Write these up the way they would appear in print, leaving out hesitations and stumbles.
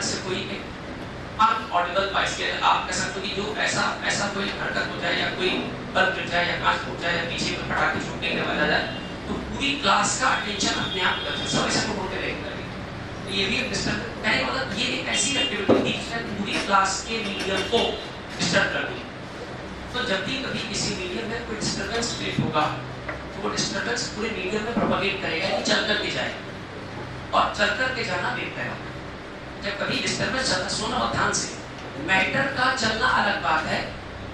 से कोई अनऑडिबल वॉइस के आप कह सकते हो कि जो ऐसा कोई हरकत हो जाए या कोई बल्ब गिर जाए या कांच फूट जाए या पीछे में पटाखे छूटने के बजा जाए तो पूरी क्लास का अटेंशन अपने आप उधर से सब ऐसे घूमते रहेगा। तो ये भी एक डिस्टर्ब कहने का मतलब ये एक ऐसी एक्टिविटी थी जिसने पूरी क्लास के मीडियम को डिस्टर्ब कर दिया। तो जब भी कभी किसी मीडियम में कोई डिस्टर्बेंस क्रिएट होगा तो वो डिस्टर्बेंस पूरे मीडियम में प्रोपेगेट करेगा कि चल करके जाएगा और चल करके जाना बेहतर है। जब कभी डिस्टर्बेंस चलता सुनो और ध्यान से, मैटर का चलना अलग बात है,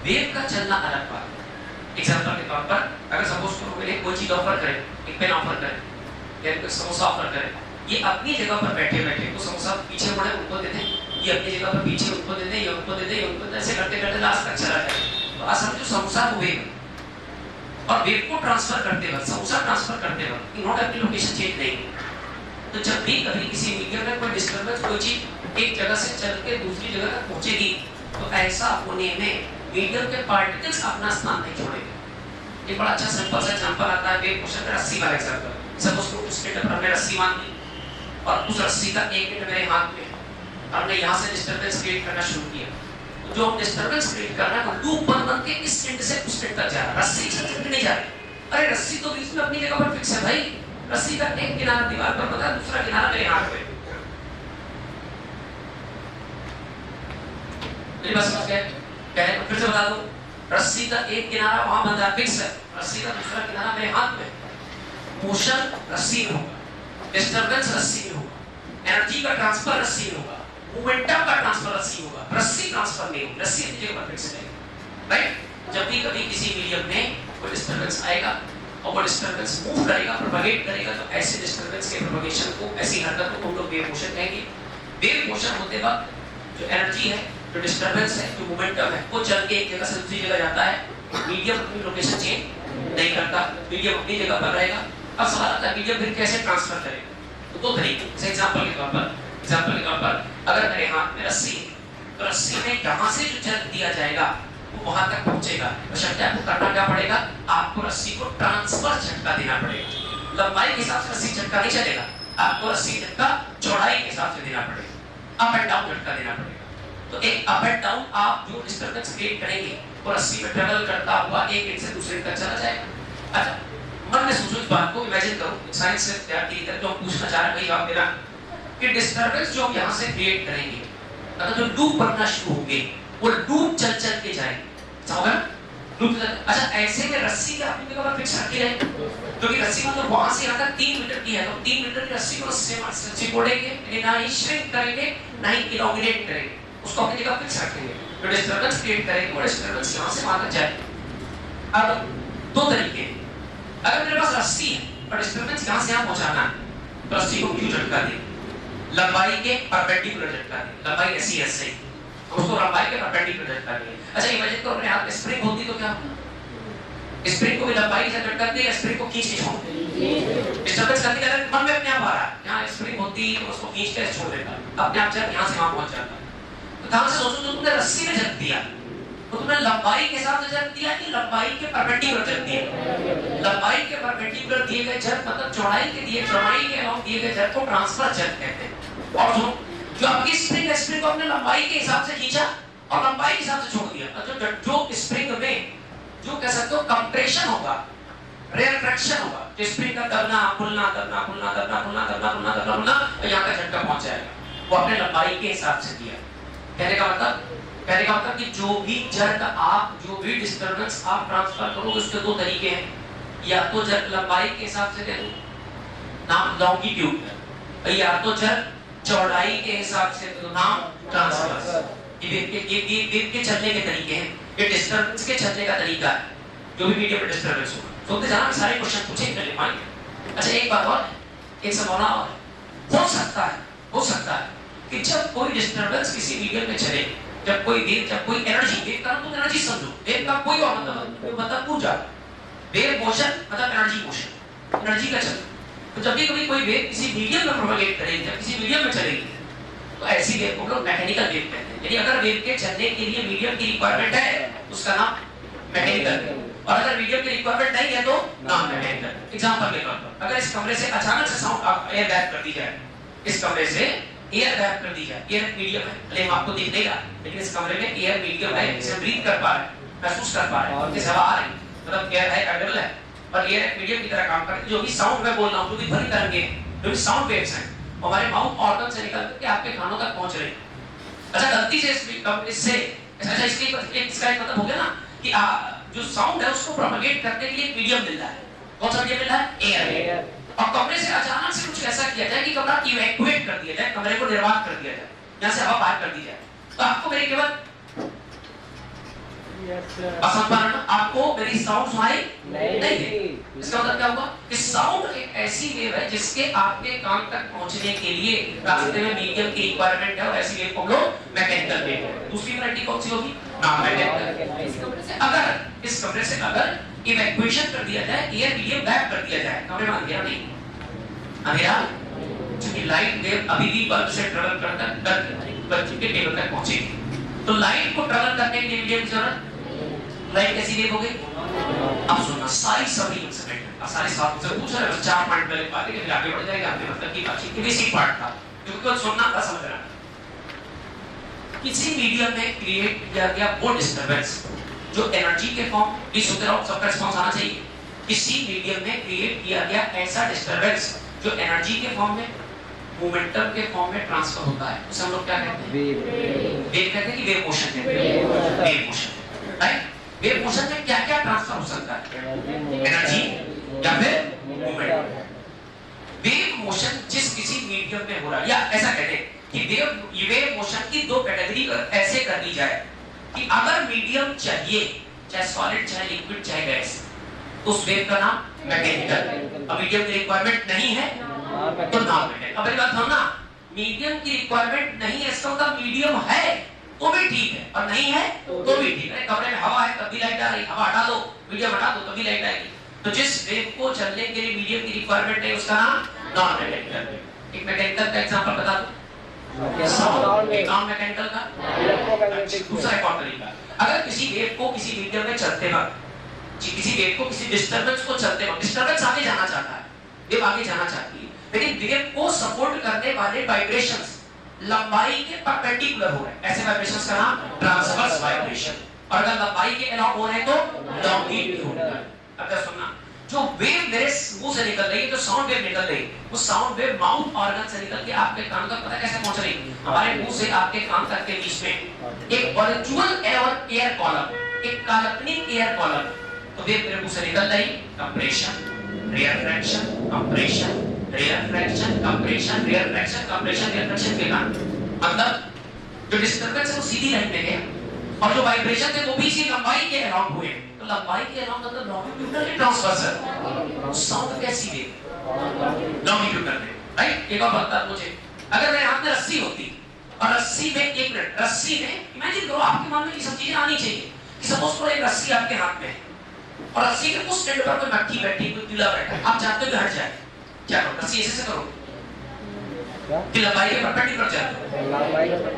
वेव का चलना अलग बात है। एग्जांपल के तौर पर अगर सपोज करो मेरे कोई चीज ऑफर करे, एक पेन ऑफर करे या कोई समोसा ऑफर करे, ये अपनी जगह पर बैठे बैठे तो समोसा पीछे मुड़े उनको दे दे, ये अपनी जगह पर पीछे उनको दे दे, ये उनको दे दे, उनको ऐसे करते करते लास्ट तक चला जाए। तो असल जो समोसा को वेव और वेव को ट्रांसफर करते वक्त, समोसा ट्रांसफर करते वक्त इन्होंने अपनी लोकेशन चेंज नहीं की। तो जब भी कभी किसी मीडियम में कोई डिस्टर्बेंस, कोई चीज एक जगह से चल के दूसरी जगह तक पहुंचेगी तो ऐसा होने में मीडियम के पार्टिकल्स अपना स्थान नहीं छोड़ेंगे। एक बड़ा अच्छा सिंपल सा एग्जांपल आता है वेव मोशन का, रस्सी वाला एग्जांपल। सपोज करो उस स्केटर पर हमने रस्सी बांध दी और उस रस्सी का एक एंड मेरे हाथ में और हमने यहाँ से डिस्टर्बेंस क्रिएट करना शुरू किया। तो जो हम डिस्टर्बेंस क्रिएट कर रहे हैं वो लूप बन के इस एंड से उस एंड तक जा रहा है, रस्सी से चल नहीं जा रही। अरे रस्सी तो बीच में अपनी जगह पर फिक्स है भाई, रस्सी का एक किनारा दीवार पर पता है, दूसरा किनारा मेरे हाथ में। मेरी बात समझ गए? कहने को फिर से बता दो, रस्सी का एक किनारा वहां बंधा फिक्स है, रस्सी का दूसरा किनारा मेरे हाथ में। मोशन रस्सी में होगा, डिस्टर्बेंस रस्सी में होगा, एनर्जी का ट्रांसफर रस्सी में होगा, मोमेंटम का ट्रांसफर रस्सी होगा, रस्सी ट्रांसफर नहीं होगी, रस्सी अपनी जगह पर फिक्स रहेगी। राइट? जब भी कभी किसी मीडियम में कोई डिस्टर्बेंस आएगा और वो डिस्टर्बेंस मूव करेगा, प्रोपेगेट करेगा, तो ऐसे डिस्टर्बेंस के प्रोपेगेशन को, ऐसी हरकत को हम लोग वेव मोशन कहेंगे। वेव मोशन होते वक्त जो एनर्जी है, जो डिस्टर्बेंस है, जो मोमेंटम है, वो चल के एक जगह से दूसरी जगह जाता है। मीडियम अपनी लोकेशन चेंज नहीं करता, मीडियम अपनी जगह पर रहेगा। अब सवाल आता है मीडियम फिर कैसे ट्रांसफर करेगा? तो दो तरीके, जैसे एग्जांपल के तौर पर अगर मेरे हाथ में रस्सी है तो रस्सी में यहाँ से जो जल दिया जाएगा वो वहां तक पहुंचेगा। बशर्ते आपको करना क्या पड़ेगा? आपको रस्सी को ट्रांसफर झटका देना पड़ेगा। लंबाई के हिसाब से रस्सी झटका नहीं चलेगा, आपको रस्सी झटका चौड़ाई के हिसाब से देना पड़ेगा, अप एंड डाउन झटका देना पड़ेगा। तो एक अप एंड डाउन आप जो डिस्टर्बेंस क्रिएट करेंगे वो रस्सी में ट्रेवल करता हुआ एक एंड से दूसरे तक चला जाएगा। अच्छा, मन में सोचो इस बात को, इमेजिन करो, साइंस से विद्यार्थी की जो हम पूछना चाह रहे हैं जवाब देना कि डिस्टर्बेंस जो हम यहाँ से क्रिएट करेंगे, अगर जो लूप बनना शुरू होंगे वो लूप चल चल के जाएंगे। समझा? लूप चल। अच्छा, ऐसे में रस्सी का अपनी जगह पर फिक्स रखी रहे, क्योंकि रस्सी मतलब वहां से यहाँ तक 3 मीटर की है, तो 3 मीटर की रस्सी को चिपकोड़ेंगे, ना ही श्रिंक करेंगे ना ही इलॉन्गेट करेंगे, उसको अपनी जगह फिक्स रखेंगे। जो डिस्टर्बेंस क्रिएट करेंगे वो डिस्टर्बेंस यहाँ से वहां तक जाएगा। अब दो तरीके, अगर मेरे पास रस्सी है और डिस्टर्बेंस यहाँ से यहाँ पहुंचाना है तो रस्सी को क्यों झटका दे? लंबाई के परपेंडिकुलर झटका दे। लंबाई ऐसी है सही, उसको लंबाई के परपेंडिकुलर झटका दे। अच्छा, इमेजिन करो अपने हाथ में स्प्रिंग होती तो क्या? स्प्रिंग को भी लंबाई से झटका दे या स्प्रिंग को खींच के छोड़ दे? डिस्टर्बेंस करने का मन में अपने आप आ रहा है, यहाँ स्प्रिंग होती तो उसको खींच के छोड़ देता, अपने आप जब यहाँ से वहां पहुंच जाता। तो ध्यान से सोचो, जो तुमने रस्सी में झटक दिया तो तुमने लंबाई के हिसाब से झटक दिया कि लंबाई के परपेंडिकुलर झटक दिया? लंबाई के परपेंडिकुलर दिए गए झटक मतलब चौड़ाई के अलॉन्ग दिए गए झटक को ट्रांसफर झटक कहते हैं। और जो आपकी स्प्रिंग को अपने लंबाई के हिसाब से खींचा और लंबाई के हिसाब से छोड़ दिया। जो स्प्रिंग में जो कह सकते हो कंप्रेशन होगा, रेट्रैक्शन होगा, जो स्प्रिंग का दबना खुलना दबना खुलना दबना खुलना दबना खुलना दबना खुलना और यहाँ का झटका पहुंच जाएगा, वो अपने लंबाई के हिसाब से दिया। कहने का मतलब कि जो भी झटका आप, जो भी डिस्टर्बेंस आप ट्रांसफर करोगे उसके दो तरीके हैं, या तो झटका लंबाई के हिसाब से दे दो, नाम लॉन्गिट्यूड, या तो झटका चौड़ाई के हिसाब से तो नाम ट्रांसवर्स। ये वेव के चलने के तरीके हैं, ये डिस्टर्बेंस के चलने का तरीका है, जो भी मीडियम में डिस्टर्बेंस होगा। सुनते जाना, सारे क्वेश्चन पूछे कर ले पाएंगे। अच्छा, एक बात और, एक संभावना और हो सकता है कि जब कोई डिस्टर्बेंस किसी मीडियम में चले, जब कोई वेव, जब कोई एनर्जी, वेव का तुम एनर्जी समझो, वेव का कोई और मतलब पूछा, वेव मोशन मतलब एनर्जी मोशन, एनर्जी का चलन। तो जब भी कभी कोई वेव किसी मीडियम में प्रोपेगेट करेगी, जब किसी मीडियम में चलेगी, तो ऐसी वेव को लोग मैकेनिकल वेव कहते हैं। यानी अगर वेव के चलने के लिए मीडियम की रिक्वायरमेंट है उसका नाम मैकेनिकल, और अगर मीडियम की रिक्वायरमेंट नहीं है तो नॉन मैकेनिकल। एग्जांपल के तौर पर अगर इस कमरे से अचानक से साउंड एयर बैक कर दी जाए, इस कमरे से एयर गैप कर दी जाए, एयर मीडियम है, भले आपको दिख देगा लेकिन इस कमरे में एयर मीडियम है, इसे ब्रीथ कर पा रहे हैं, महसूस कर पा रहे हैं, इस हवा आ रही मतलब एयर है, एयर है और एयर मीडियम की तरह काम करती है। जो भी साउंड मैं बोल रहा हूं, जो भी ध्वनि तरंगे हैं, जो भी साउंड वेव्स हैं, हमारे माउथ ऑर्गन से निकल के आपके कानों तक पहुंच रही है। अच्छा गलती से इससे अच्छा इसका एक मतलब हो गया ना कि जो साउंड है उसको प्रोपेगेट करने के लिए मीडियम मिल रहा है। कौन सा मीडियम मिल रहा है? एयर। और कमरे से अचानक से कुछ ऐसा किया जाए कि कमरा इवैक्यूएट कर दिया जाए, कमरे को निर्वात कर दिया जाए, यहां से हवा बाहर कर दी जाए, तो आपको मेरी केवल असंतुलन, आपको मेरी साउंड सुनाई नहीं दे। इसका मतलब क्या हुआ कि साउंड एक ऐसी वेव है जिसके आपके कान तक पहुंचने के लिए रास्ते में मीडियम की रिक्वायरमेंट है और ऐसी वेव को हम लोग मैकेनिकल वेव है। दूसरी वैरायटी कौन सी होगी? Non mechanical. अगर इस कमरे से अगर इवैक्यूएशन कर दिया जाए, एयर मीडियम गैप कर दिया जाए, कमरे में अंधेरा नहीं, अंधेरा क्योंकि लाइट वेव अभी भी बल्ब से ट्रैवल करता बल्ब के टेबल तक पहुंचेगी, तो लाइट को ट्रैवल करने के लिए मीडियम की जरूरत। लाइट कैसी वेव हो गई? अब सुनना सारी सभी इंस्ट्रूमेंट सारे साथ से पूछ रहे 4 पॉइंट पहले बात है कि आगे बढ़ जाएगा, आपके मतलब की बातचीत की बेसिक पार्ट था क्योंकि तो सुनना था, समझना। किसी मीडियम में क्रिएट किया गया वो डिस्टरबेंस जो एनर्जी के फॉर्म की सुन रहा हूं, सबका रिस्पांस आना चाहिए। किसी मीडियम में क्रिएट किया गया ऐसा डिस्टरबेंस जो एनर्जी के फॉर्म में, मोमेंटम के फॉर्म में ट्रांसफर होता है, उसे हम लोग क्या कहते हैं? वेव कहते हैं कि वेव मोशन कहते हैं। Wave motion, right? Wave motion में क्या क्या ट्रांसफर हो सकता है? एनर्जी या फिर मोमेंटम। वेव मोशन जिस किसी मीडियम में हो रहा है, या ऐसा कहते हैं कि वेव मोशन की दो कैटेगरी ऐसे कर दी जाए कि अगर मीडियम चाहिए, चाहे सॉलिड चाहे लिक्विड चाहे गैस, तो उस वेव का नाम मैकेनिकल। अब मीडियम की रिक्वायरमेंट नहीं है तो नॉन मैकेनिकल। अब मेरी बात सुनना, मीडियम की रिक्वायरमेंट नहीं है इसका मतलब मीडियम है तो भी ठीक है और नहीं है तो भी ठीक है। कमरे में हवा है तब भी लाइट आ रही, हवा हटा दो, मीडियम हटा दो तभी लाइट आएगी। तो जिस वेव को चलने के लिए मीडियम की रिक्वायरमेंट है उसका नाम नॉन मैकेनिकल। एक मैकेनिकल का एग्जांपल बता दो, एक नॉन मैकेनिकल का, दूसरा एक और तरीका। अगर किसी वेव को किसी मीडियम में चलते वक्त, किसी वेव को किसी डिस्टरबेंस को चलते वक्त, डिस्टरबेंस आगे जाना चाहता है, वेव आगे जाना चाहती है, लेकिन वेव को सपोर्ट करने वाले वाइब्रेशंस लंबाई के परपेंडिकुलर हो रहे हैं, ऐसे वाइब्रेशंस का नाम ट्रांसवर्स वाइब्रेशन। और अगर लंबाई के अलावा हो रहे हैं तो लॉन्गिट्यूडनल। अब सुनना, जो वेव मेरे मुंह से निकल रही है, जो साउंड वेव निकल रही है, वो साउंड वेव माउथ ऑर्गन से निकल के आपके कान तक पता कैसे पहुंच रही है? हमारे मुंह से आपके कान तक के बीच में एक वर्चुअल एयर कॉलम, एक काल्पनिक एयर कॉलम, तो वेव मेरे मुंह से निकल रही, कंप्रेशन, रेयरफ्रैक्शन, कंप्रेशन, रेयरफ्रैक्शन, कंप्रेशन, रेयरफ्रैक्शन, कंप्रेशन, रेयरफ्रैक्शन के कारण मतलब जो डिस्टरबेंस है वो सीधी लाइन में गया और जो वाइब्रेशन थे वो भी इसी लंबाई के अराउंड हुए। तो लंबाई के अराउंड मतलब लॉन्गिट्यूडनल ट्रांसवर्स है। साउंड कैसी वेव? Longitudinal wave, right? एक और बात था मुझे, अगर मेरे हाथ में रस्सी होती और रस्सी में एक मिनट, रस्सी में इमेजिन करो, आपके मन में ये सब चीजें आनी चाहिए कि सपोज करो एक रस्सी आपके हाथ में है और रस्सी के उस एंड पर कोई मक्खी बैठी, कोई कीड़ा बैठा है, आप चाहते हो कि हट जाए, क्या करो? रस्सी ऐसे करो कि लंबाई के परपेंडिकुलर चलते।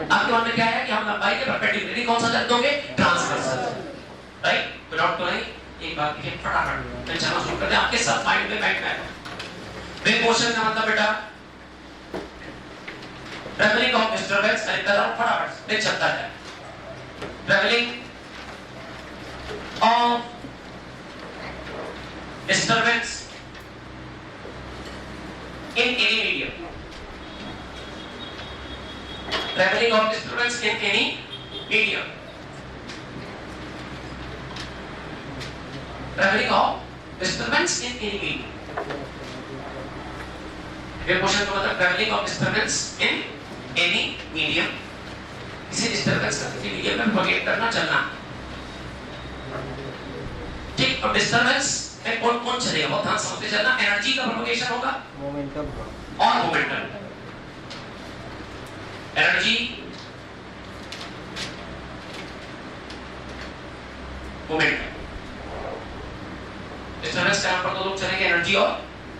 आपके मन में क्या है कि हम लंबाई के परपेंडिकुलर, कौन सा चलते होंगे? Transversal, right? विदाउट टोइंग एक बात की फटाफट मैं चलना शुरू कर दे, आपके सब माइंड में बैठ गया। वेव मोशन का मतलब बेटा ट्रैवलिंग ऑफ डिस्टरबेंस, फटाफट देख चलता है। Travelling of disturbance in any medium, traveling of disturbance in any medium, traveling of disturbance in any medium। ये क्वेश्चन का मतलब traveling of disturbance in any medium, किसी डिस्टरबेंस का किसी मीडियम में प्रोपेगेट करना, चलना, ठीक। और डिस्टरबेंस में कौन कौन चलेगा बहुत ध्यान समझते चलना। एनर्जी का प्रोपगेशन होगा, मोमेंटम और मोमेंटम, एनर्जी मोमेंटम, डिस्टरबेंस का पर दो लोग चलेंगे, एनर्जी और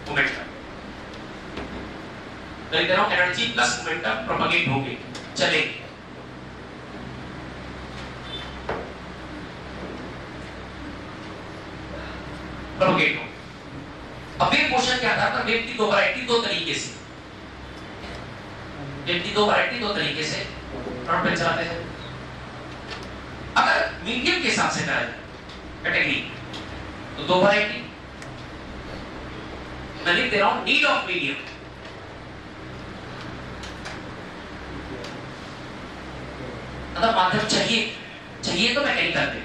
मोमेंटम। तो इधर हम एनर्जी प्लस मोमेंटम प्रोपगेट होंगे, चलेंगे। प्रोपगेट हो। अब वेव मोशन के आधार पर वेव की दो वैरायटी, दो तरीके से। इनकी दो वैरायटी दो तरीके से फ्रंट पेज चलाते हैं। अगर मीडियम के हिसाब से करा जाए कैटेगरी तो दो वैरायटी मैं लिख दे रहा हूं, नीड ऑफ मीडियम। मतलब माध्यम चाहिए तो मैकेनिकल में,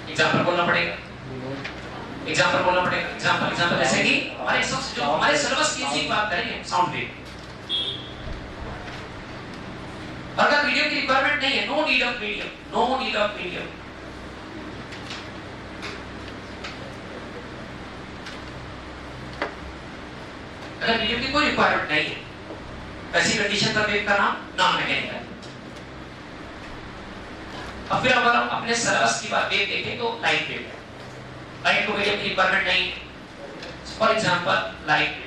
एग्जाम्पल बोलना पड़ेगा, एग्जाम्पल जैसे कि हमारे सब जो हमारे सिलेबस की चीज बात करेंगे साउंड वेव। अगर मीडियम की रिक्वायरमेंट नहीं है, नो नीड ऑफ मीडियम। अगर मीडियम की कोई रिक्वायरमेंट नहीं है, ऐसी कंडीशन पर वेव का नाम नॉन मैकेनिकल। अब फिर अगर हम अपने सिलेबस की बात वेव देखें तो लाइट वेव है, लाइट को मीडियम की रिक्वायरमेंट नहीं है। फॉर एग्जांपल लाइट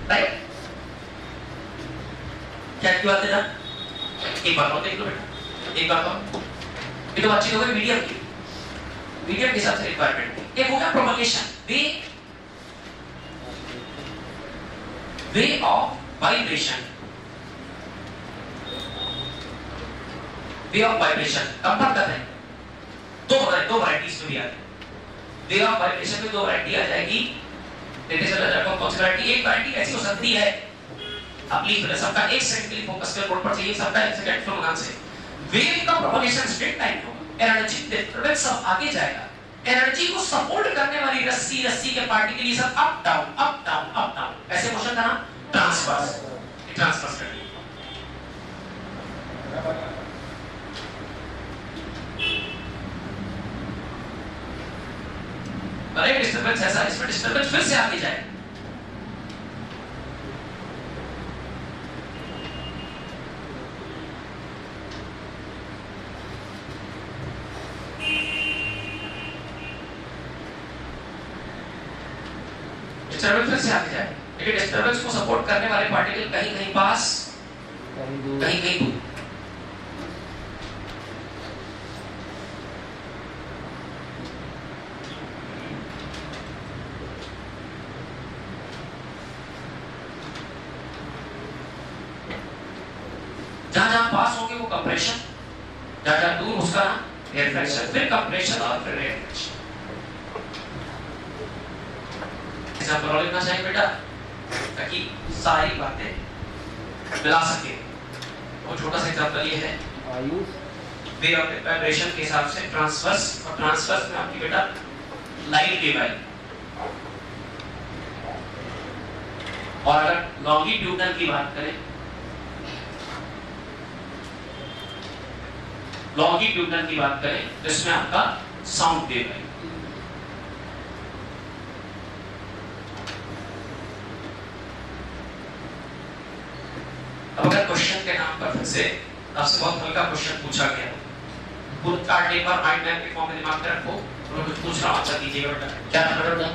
राइट, क्या की बात है ना, एक बात और देख लो बेटा, एक बात और, ये तो अच्छी हो गई मीडियम की, मीडियम के हिसाब से रिक्वायरमेंट। एक हो गया propagation, way of vibration, way of vibration कब बात करते हैं, दो वैरायटीज में भी आती है। वे ऑफ वाइब्रेशन में दो वैरायटी आ जाएगी। देखिए चलो रखो कौन सी वैरायटी, एक वैरायटी ऐसी हो सकती है, अब प्लीज सबका एक सेकंड के लिए फोकस कर, बोर्ड पर चाहिए सबका एक सेकंड फ्लो ध्यान से। वेव का प्रोपगेशन स्ट्रेट लाइन होगा, एनर्जी डिस्टरबेंस सब आगे जाएगा, एनर्जी को सपोर्ट करने वाली रस्सी के पार्टी के लिए सब अप डाउन ऐसे मोशन का नाम ट्रांसवर्स, ट्रांसवर्स करनी। अरे डिस्टरबेंस ऐसा, इसमें डिस्टरबेंस फिर से आगे जाए, डिस्टरबेंस फिर से आगे जाए, लेकिन डिस्टरबेंस को सपोर्ट करने वाले पार्टिकल कहीं पास कहीं दूर। जहां पास होंगे वो कंप्रेशन, जहां दूर उसका रिफ्लेक्शन, फिर कंप्रेशन और फिर रिफ्लेक्शन। एग्जांपल और लिखना चाहिए बेटा ताकि सारी बातें मिला सके। और छोटा सा एग्जांपल ये है वे ऑफ वाइब्रेशन के हिसाब से ट्रांसवर्स, और ट्रांसवर्स में आपकी बेटा लाइट वेव आई, और अगर लॉन्गिट्यूडनल की बात करें, लॉन्गिट्यूडनल की बात करें तो इसमें आपका साउंड वेव है। अब अगर क्वेश्चन के नाम पर फिर से आपसे बहुत हल्का क्वेश्चन पूछा गया, बुक कार्ड एक बार माइंड मैप के फॉर्म में दिमाग में रखो, और कुछ पूछ रहा हूं अच्छा कीजिएगा बेटा, क्या नंबर बेटा।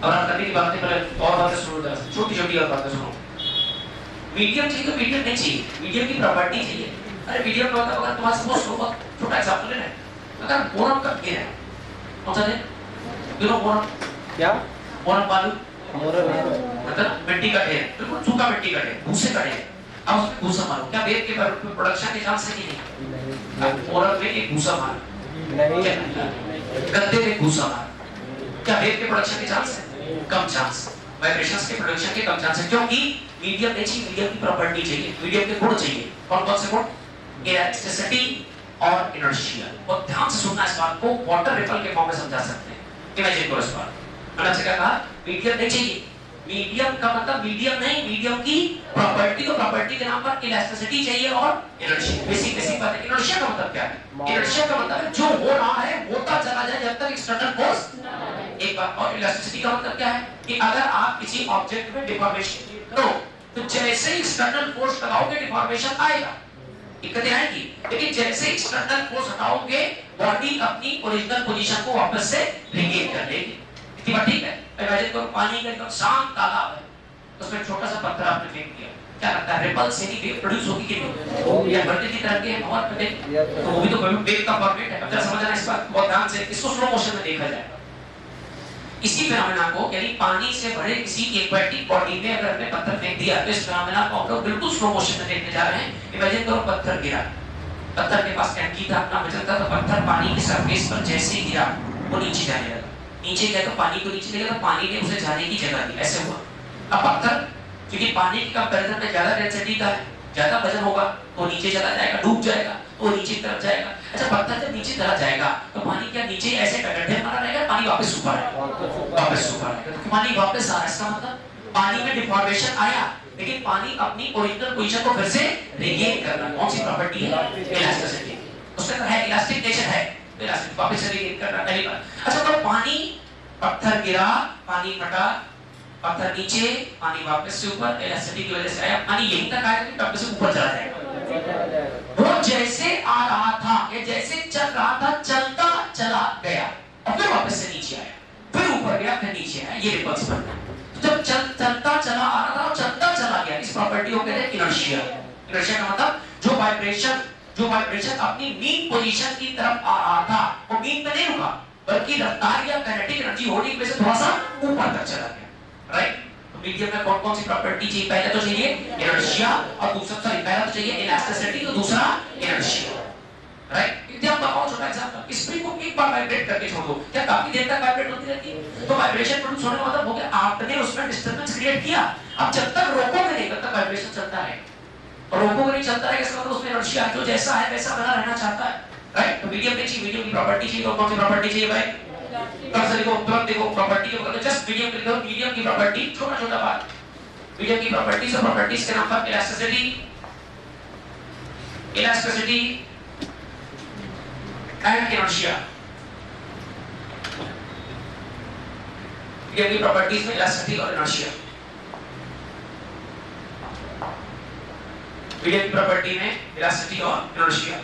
और आप करने की बातें पहले और बातें सुनो, छोटी और बातें सुनो। मीडियम चाहिए तो मीडियम नहीं चाहिए, मीडियम की प्रॉपर्टी चाहिए। अरे मीडियम का मतलब अगर तुम्हारे सपोज लो छोटा एग्जांपल लेना है, अगर बोरम का घेर है, कौन सा है, यू नो बोरम, क्या बोरम बालू, मतलब मिट्टी का ढेर, बिल्कुल सूखा मिट्टी का ढेर, भूसे का ढेर, अब उसमें भूसा मारो, क्या वेव के प्रोडक्शन के चांस है कि नहीं? बोरम में एक भूसा मारो, गद्दे में भूसा मारो, क्या वेव के प्रोडक्शन के चांस है? कम चांस, वाइब्रेशंस के प्रोडक्शन के कम चांस है, क्योंकि मीडियम नहीं चाहिए, मीडियम की प्रॉपर्टी चाहिए, मीडियम के गुण चाहिए। कौन से गुण? इलेक्ट्रिसिटी और इनर्शिया। और ध्यान से सुनना इस बात को, वाटर रिपल के फॉर्म में समझा सकते हैं। इमेजिन करो इस बात, मैंने आपसे क्या कहा, मीडियम नहीं चाहिए, मीडियम का मतलब मीडियम नहीं, मीडियम की प्रॉपर्टी, तो प्रॉपर्टी के नाम पर इलास्टिसिटी चाहिए और इनर्शिया। बेसिक बात है। इनर्शिया का मतलब क्या है? इनर्शिया का मतलब है जो हो रहा है होता चला जाए जब तक एक्सटर्नल फोर्स एक बात। और इलास्टिसिटी का मतलब क्या है कि अगर आप किसी ऑब्जेक्ट में डिफॉर्मेशन करो तो जैसे ही एक्सटर्नल फोर्स लगाओगे डिफॉर्मेशन आएगा, दिक्कतें आएगी, लेकिन जैसे एक्सटर्नल फोर्स हटाओगे बॉडी अपनी ओरिजिनल पोजीशन को वापस से रिगेन कर लेगी। ठीक है? इमेजिन करो पानी का एकदम शांत तालाब है, उसमें छोटा सा पत्थर आपने फेंक दिया, क्या लगता है रिपल्स यानी वेव प्रोड्यूस होगी कि नहीं? या बढ़ती की तरह के और पे तो वो भी तो वेव का फॉर्मेट है। अब जरा समझना इस बात बहुत ध्यान से, इसको स्लो मोशन में देखा जाए। इसी फिनोमेना को यानी पानी से भरे किसी एक्वेटिक बॉडी में अगर हमने पत्थर फेंक दिया तो इस फिनोमेना को हम लोग बिल्कुल स्लो मोशन में देखने जा रहे हैं। इमेजिन करो पत्थर गिरा, पत्थर के पास टंकी था, अपना वजन था, तो पत्थर पानी की सरफेस पर जैसे ही गिरा वो नीचे जाने लगा। नीचे गया तो पानी को नीचे ले गया, तो पानी ने उसे जाने की जगह दी, ऐसे हुआ। अब पत्थर क्योंकि पानी के कंपैरिजन में ज्यादा डेंसिटी का है, ज्यादा वजन होगा तो नीचे चला जाएगा, डूब जाएगा, तो नीचे की तरफ जाएगा। अच्छा पत्थर जब नीचे चला जाएगा तो पानी क्या नीचे ऐसे गड्ढे बना रहेगा, पानी वापस ऊपर आएगा, वापस ऊपर आएगा, तो पानी वापस आ रहा है। इसका मतलब पानी में डिफॉर्मेशन आया, लेकिन पानी अपनी ओरिजिनल पोजीशन को फिर से रिगेन कर रहा है। कौन सी प्रॉपर्टी है? इलास्टिसिटी। उसके अंदर है इलास्टिक नेचर है, तो इलास्टिक वापस से रिगेन कर रहा है पहली बार। अच्छा तो पानी, पत्थर गिरा, पानी फटा, पत्थर नीचे, पानी वापस से ऊपर, इलास्टिसिटी की वजह से आया, पानी यहीं तक आएगा कि वापस से ऊपर चला जाएगा। वो जैसे आ रहा था या जैसे चल रहा था चलता चला गया और फिर वापस से नीचे आया, फिर ऊपर गया, फिर नीचे आया, ये रिपल्स बन गया। जब चलता चला आ रहा था और चलता चला गया, इस प्रॉपर्टी को कहते हैं इनर्शिया। इनर्शिया का मतलब जो वाइब्रेशन अपनी मीन पोजीशन की तरफ आ रहा था वो मीन में नहीं रुका, बल्कि रफ्तार या काइनेटिक एनर्जी होने की वजह से थोड़ा सा ऊपर तक चला गया, राइट? मीडियम में कौन कौन सी प्रॉपर्टी चाहिए? पहले तो चाहिए इनर्शिया और दूसरा पहला तो चाहिए इलास्टिसिटी और दूसरा इनर्शिया, राइट? जब बताओ छोटा एग्जांपल, स्प्रिंग को एक बार वाइब्रेट करके छोड़ दो, क्या काफी देर तक वाइब्रेट होती रहती है? तो वाइब्रेशन प्रोड्यूस होने का मतलब हो गया आपने उसमें डिस्टरबेंस क्रिएट किया। अब जब तक रोकोगे नहीं तब तक वाइब्रेशन चलता है, और रोकोगे नहीं चलता रहेगा, इसका मतलब उसमें इनर्शिया जो जैसा है वैसा बना रहना चाहता है, राइट? तो मीडियम में चाहिए, मीडियम की प्रॉपर्टी चाहिए, और कौन सी प्रॉपर्टी चाहिए भाई? तुरंत देखो प्रॉपर्टी के बगल में जस्ट मीडियम लिख दो, मीडियम की प्रॉपर्टी, छोटा छोटा बात, मीडियम की प्रॉपर्टीज और प्रॉपर्टीज के नाम पर इलास्टिसिटी एंड इनर्शिया। मीडियम की प्रॉपर्टीज में इलास्टिसिटी और इनर्शिया, मीडियम की प्रॉपर्टी में इलास्टिसिटी और इनर्शिया।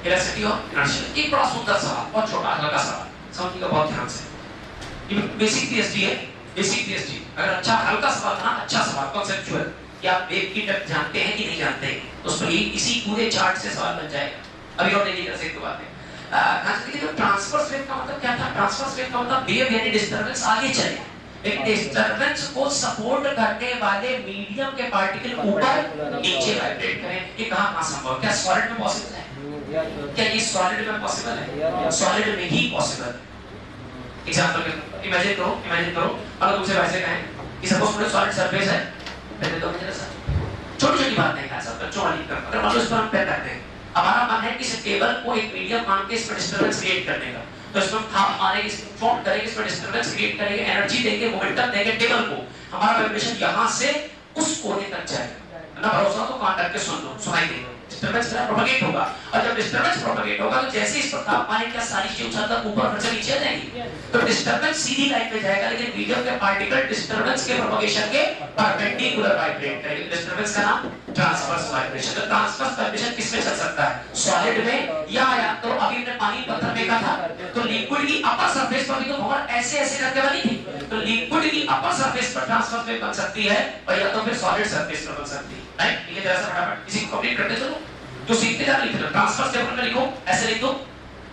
इलास्टिसिटी और इनर्शिया एक बड़ा सुंदर सवाल, बहुत छोटा हल्का सवाल, समझिएगा बहुत ध्यान से। ये बेसिक पीएचडी है, बेसिक पीएचडी। अगर अच्छा हल्का सवाल ना, अच्छा सवाल कॉन्सेप्चुअल, कि आप वेव की डेप्थ जानते हैं कि नहीं जानते, तो उस पर ये इसी पूरे चार्ट से सवाल बन जाएगा। अभी और देखिए कैसे एक बात है, खास करके जो ट्रांसवर्स वेव का मतलब क्या था? ट्रांसवर्स वेव का मतलब वेव यानी डिस्टरबेंस आगे चले, लेकिन डिस्टरबेंस को सपोर्ट करने वाले मीडियम के पार्टिकल ऊपर नीचे वाइब्रेट करें। ये कहां संभव है? क्या सॉलिड में पॉसिबल है? क्या ये सॉलिड में पॉसिबल है? सॉलिड में ही पॉसिबल है। एग्जांपल इमेजिन करो अगर तुमसे वैसे कहें कि सपोज पूरे सॉलिड सरफेस है, पहले तो मुझे छोटी-छोटी बात नहीं है सब बच्चों वाली कर, अगर मान लो इस पर हम पेन करते हैं, हमारा मन है कि इस टेबल को एक मीडियम मान के इसमें डिस्टरबेंस क्रिएट करने का, तो इसमें हम मारेंगे, फोल्ड करेंगे, इसमें डिस्टरबेंस क्रिएट करेंगे, एनर्जी देंगे, मोमेंटम देंगे टेबल को, हमारा वाइब्रेशन यहां से उस कोने तक जाएगा। ना भरोसा तो कान करके सुन लो, सुनाई देगा, डिस्टरबेंस प्रोपेगेट होगा, और जब डिस्टरबेंस प्रोपेगेट होगा तो जैसे इस पर तापमान क्या सारी चीजें उछलकर ऊपर फिर से नीचे आ जाएंगी, तो डिस्टरबेंस सीधी लाइन पे जाएगा, लेकिन मीडियम के पार्टिकल डिस्टरबेंस के प्रोपेगेशन के परपेंडिकुलर वाइब्रेट करेंगे। डिस्टरबेंस का नाम ट्रांसवर्स वाइब्रेशन। तो ट्रांसवर्स वाइब्रेशन किसमें चल सकता है? सॉलिड में, या तो अभी हमने पानी पत्थर फेंका था तो लिक्विड की अपर सरफेस पर भी तो भंवर ऐसे ऐसे करके बनी थी, तो लिक्विड की अपर सरफेस पर ट्रांसवर्स वेव बन सकती है, और या तो फिर सॉलिड सरफेस पर बन सकती है, राइट? ये जरा सा फटाफट इसी को कंप्लीट करते चलो, जो सीखते जा लिख लो, ट्रांसवर्स टेबल में लिखो, ऐसे लिख दो,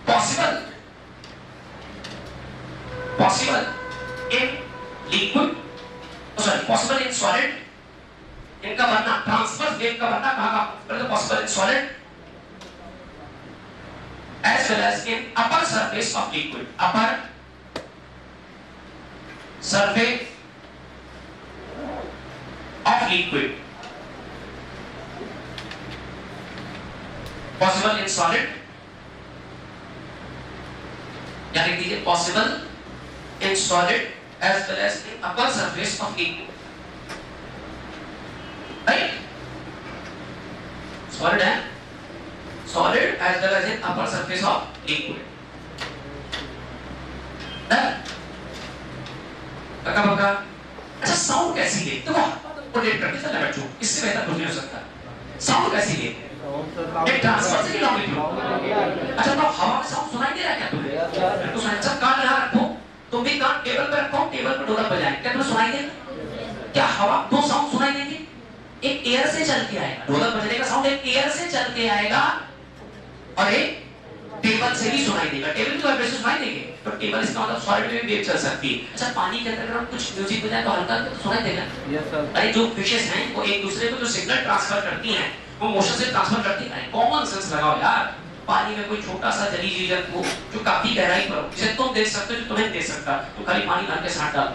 possible in liquid, sorry possible in solid, इनका बनना ट्रांसवर्स वेव का बनना कहां पहले तो possible in solid as well as in upper surface of liquid, upper surface of liquid, possible in solid, या लिख दीजिए possible in solid as well as in upper surface of liquid, right? solid है, solid as well as in upper surface of liquid, पक्का? अच्छा sound कैसी है? देखो को डेट करके चलना बच्चों, इससे बेहतर कुछ नहीं हो सकता। साउंड कैसी है? एक ट्रांसफर से लॉन्ग लिखो, अच्छा तो हवा में साउंड सुनाई दे रहा है क्या तुम्हें? तो सुनाई, जब कान यहाँ रखो, तुम भी कान टेबल पे रखो, टेबल पे ढोलक बजाएं, क्या तुम्हें सुनाई देगा? क्या हवा दो साउंड सुनाई देंगे? एक एयर से चल के आएगा, ढोलक बजने का साउंड एक एयर से चल के आएगा और एक टेबल से भी सुनाई देगा। टेबल की वाइब्रेशन सुनाई देंगे, तो टेबल इसका मतलब सॉलिड में भी वेव चल सकती है। अच्छा पानी के अंदर अगर हम कुछ म्यूजिक बजाएं तो हल्का तो सुनाई देगा। Yes sir. अरे जो फिशेस हैं वो एक दूसरे को जो सिग्नल ट्रांसफर करती हैं वो मोशन से ट्रांसफर करती है। कॉमन सेंस लगाओ यार। पानी में कोई छोटा सा जली जीव जंतु जो काफी गहराई पर हो, जिसे तुम देख सकते हो जो तुम्हें देख सकता, तो खाली पानी हल्के से हाथ डाल,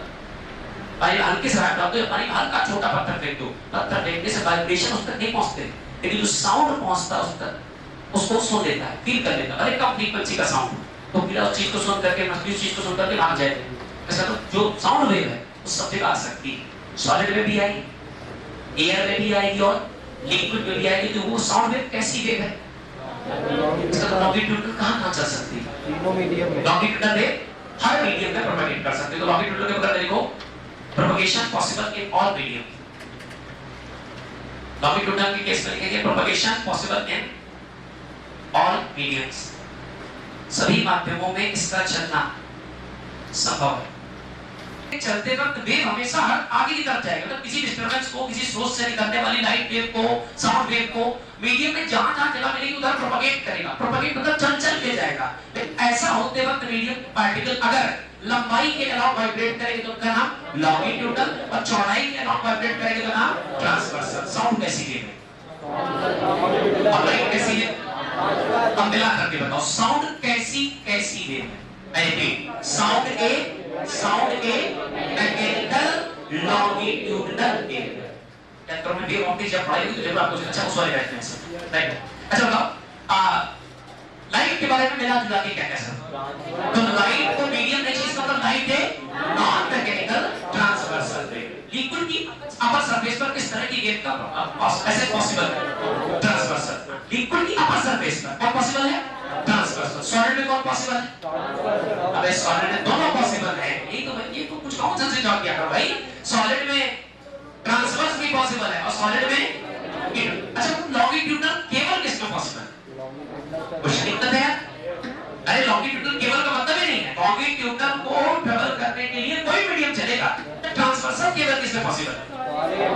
पानी हल्के से हाथ डाल दो, पानी में हल्का छोटा पत्थर फेंक दो, पत्थर फेंकने से वाइब्रेशन उस तक नहीं पहुंचते, लेकिन जो साउंड पहुंचता है उस तक उसको सुन लेता है, फील कर लेता है। अरे कम फ्रीक्वेंसी का साउंड, तो बिना उस चीज को सुन करके मछली उस चीज को सुन करके भाग जाए। ऐसा तो जो साउंड वेव है वो सब जगह आ सकती है, सॉलिड में भी आएगी, एयर में भी आएगी और लिक्विड में भी आएगी। तो वो साउंड वेव कैसी वेव है? इसका लॉन्गिट्यूडल कहां चल सकती है? तीनों मीडियम में। लॉन्गिट्यूडल वेव हर मीडियम में प्रोपेगेट कर सकते हो। तो लॉन्गिट्यूडल के बगल में देखो, propagation possible in all medium. Longitudinal के केस में लिखेंगे propagation possible in all mediums, सभी माध्यमों में इसका चलना संभव है। चलते वक्त वेव हमेशा हर आगे की तरफ जाएगा, मतलब किसी डिस्टरबेंस को, किसी सोर्स से निकलने वाली लाइट वेव को, साउंड वेव को मीडियम में जहां जहां जगह मिलेगी उधर प्रोपेगेट करेगा। प्रोपेगेट मतलब चल के जाएगा। लेकिन ऐसा होते वक्त मीडियम पार्टिकल अगर लंबाई के अलावा वाइब्रेट करेगी तो उसका नाम लॉन्गिट्यूडल, और चौड़ाई के अलावा वाइब्रेट करेगी तो नाम ट्रांसवर्सल। साउंड कैसी वेव है और लाइट कैसी है? अब मिला करके बताओ साउंड कैसी वेव है? I repeat, sound A mechanical longitudinal wave. तो मैं वेव ऑप्टिक्स जब पढ़ाई तो जब आपको अच्छा उस वाले बैठने से राइट। अच्छा बताओ लाइट के बारे में मिला जुला के क्या कह सकते? तो लाइट को मीडियम नहीं चीज मतलब लाइट है non mechanical transversal wave. Liquid की अपर सरफेस पर किस तरह की वेव का ऐसे पॉसिबल है? ट्रांसवर्सल। लिक्विड की अपर सरफेस पर कौन पॉसिबल है? ट्रांसवर्सल। सॉलिड में कौन पॉसिबल है? अबे सॉलिड में दोनों पॉसिबल है। ये तो कुछ कॉमन सेंस से जवाब दिया करो भाई। सॉलिड में ट्रांसवर्स भी पॉसिबल है और सॉलिड में अच्छा लॉन्गिट्यूडनल केवल किसमें पॉसिबल है? क्वेश्चन इतना है। अरे लॉन्गिट्यूडनल केवल का मतलब ही नहीं है, लॉन्गिट्यूडनल को ट्रेवल करने के लिए कोई मीडियम चलेगा। ट्रांसवर्सल केवल किसमें पॉसिबल है?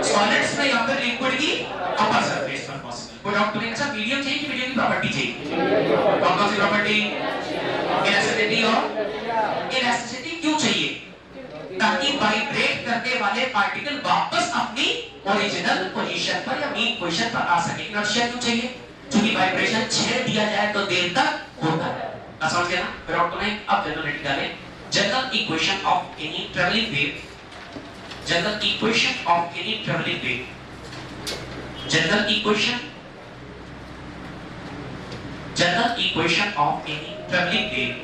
सॉलिड्स में या फिर लिक्विड की अपर सरफेस पर पॉसिबल। कोई डाउट नहीं? अच्छा मीडियम चाहिए कि मीडियम की प्रॉपर्टी चाहिए? कौन सी प्रॉपर्टी? इलास्टिसिटी और इलास्टिसिटी क्यों चाहिए? ताकि वाइब्रेट करने वाले पार्टिकल वापस अपनी ओरिजिनल पोजीशन पर या मीन पोजीशन पर आ सके। इनर्शिया क्यों चाहिए? क्योंकि वाइब्रेशन छेड़ दिया जाए तो देर तक होता है। समझ गए ना? फिर और तुम्हें अब जनरलिटी डालें। General equation of any travelling wave, general equation of any travelling wave, general equation of any travelling wave,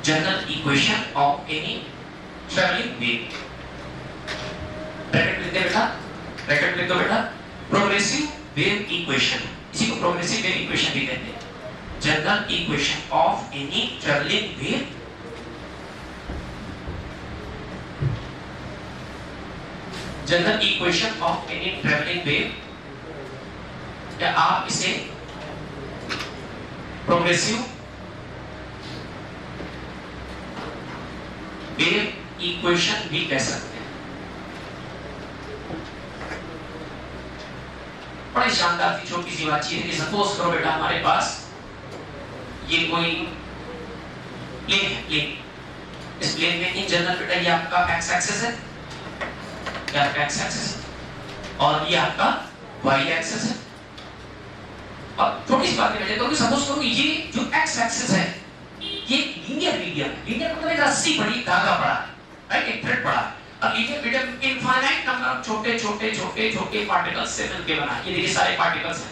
general equation of any travelling wave. Bracket लिख दे बेटा, ब्रैकेट लिख दो बेटा। प्रोग्रेसिव वेव इक्वेशन, इसी को प्रोग्रेसिव वेव इक्वेशन भी कहते हैं। General equation of any travelling wave, general equation of any travelling wave, या आप इसे प्रोग्रेसिव वेव इक्वेशन भी कह सकते हैं। बड़ी शानदार सी छोटी सी बात है कि सपोज करो बेटा हमारे पास ये कोई प्लेन है, प्लेन। इस प्लेन में इन जनरल बेटा ये आपका एक्स एक्सिस है, ये आपका एक्स एक्सिस है और ये आपका वाई एक्सिस है। और छोटी सी बात है तो सपोज करो ये जो एक्स एक्सिस है ये लीनियर मीडियम है। लीनियर मतलब एक रस्सी पड़ी, धागा पड़ा, राइट, एक थ्रेड पड़ा। और linear medium infinite number of छोटे छोटे छोटे छोटे पार्टिकल्स से मिलकर बना। ये देखिए सारे पार्टिकल्स हैं,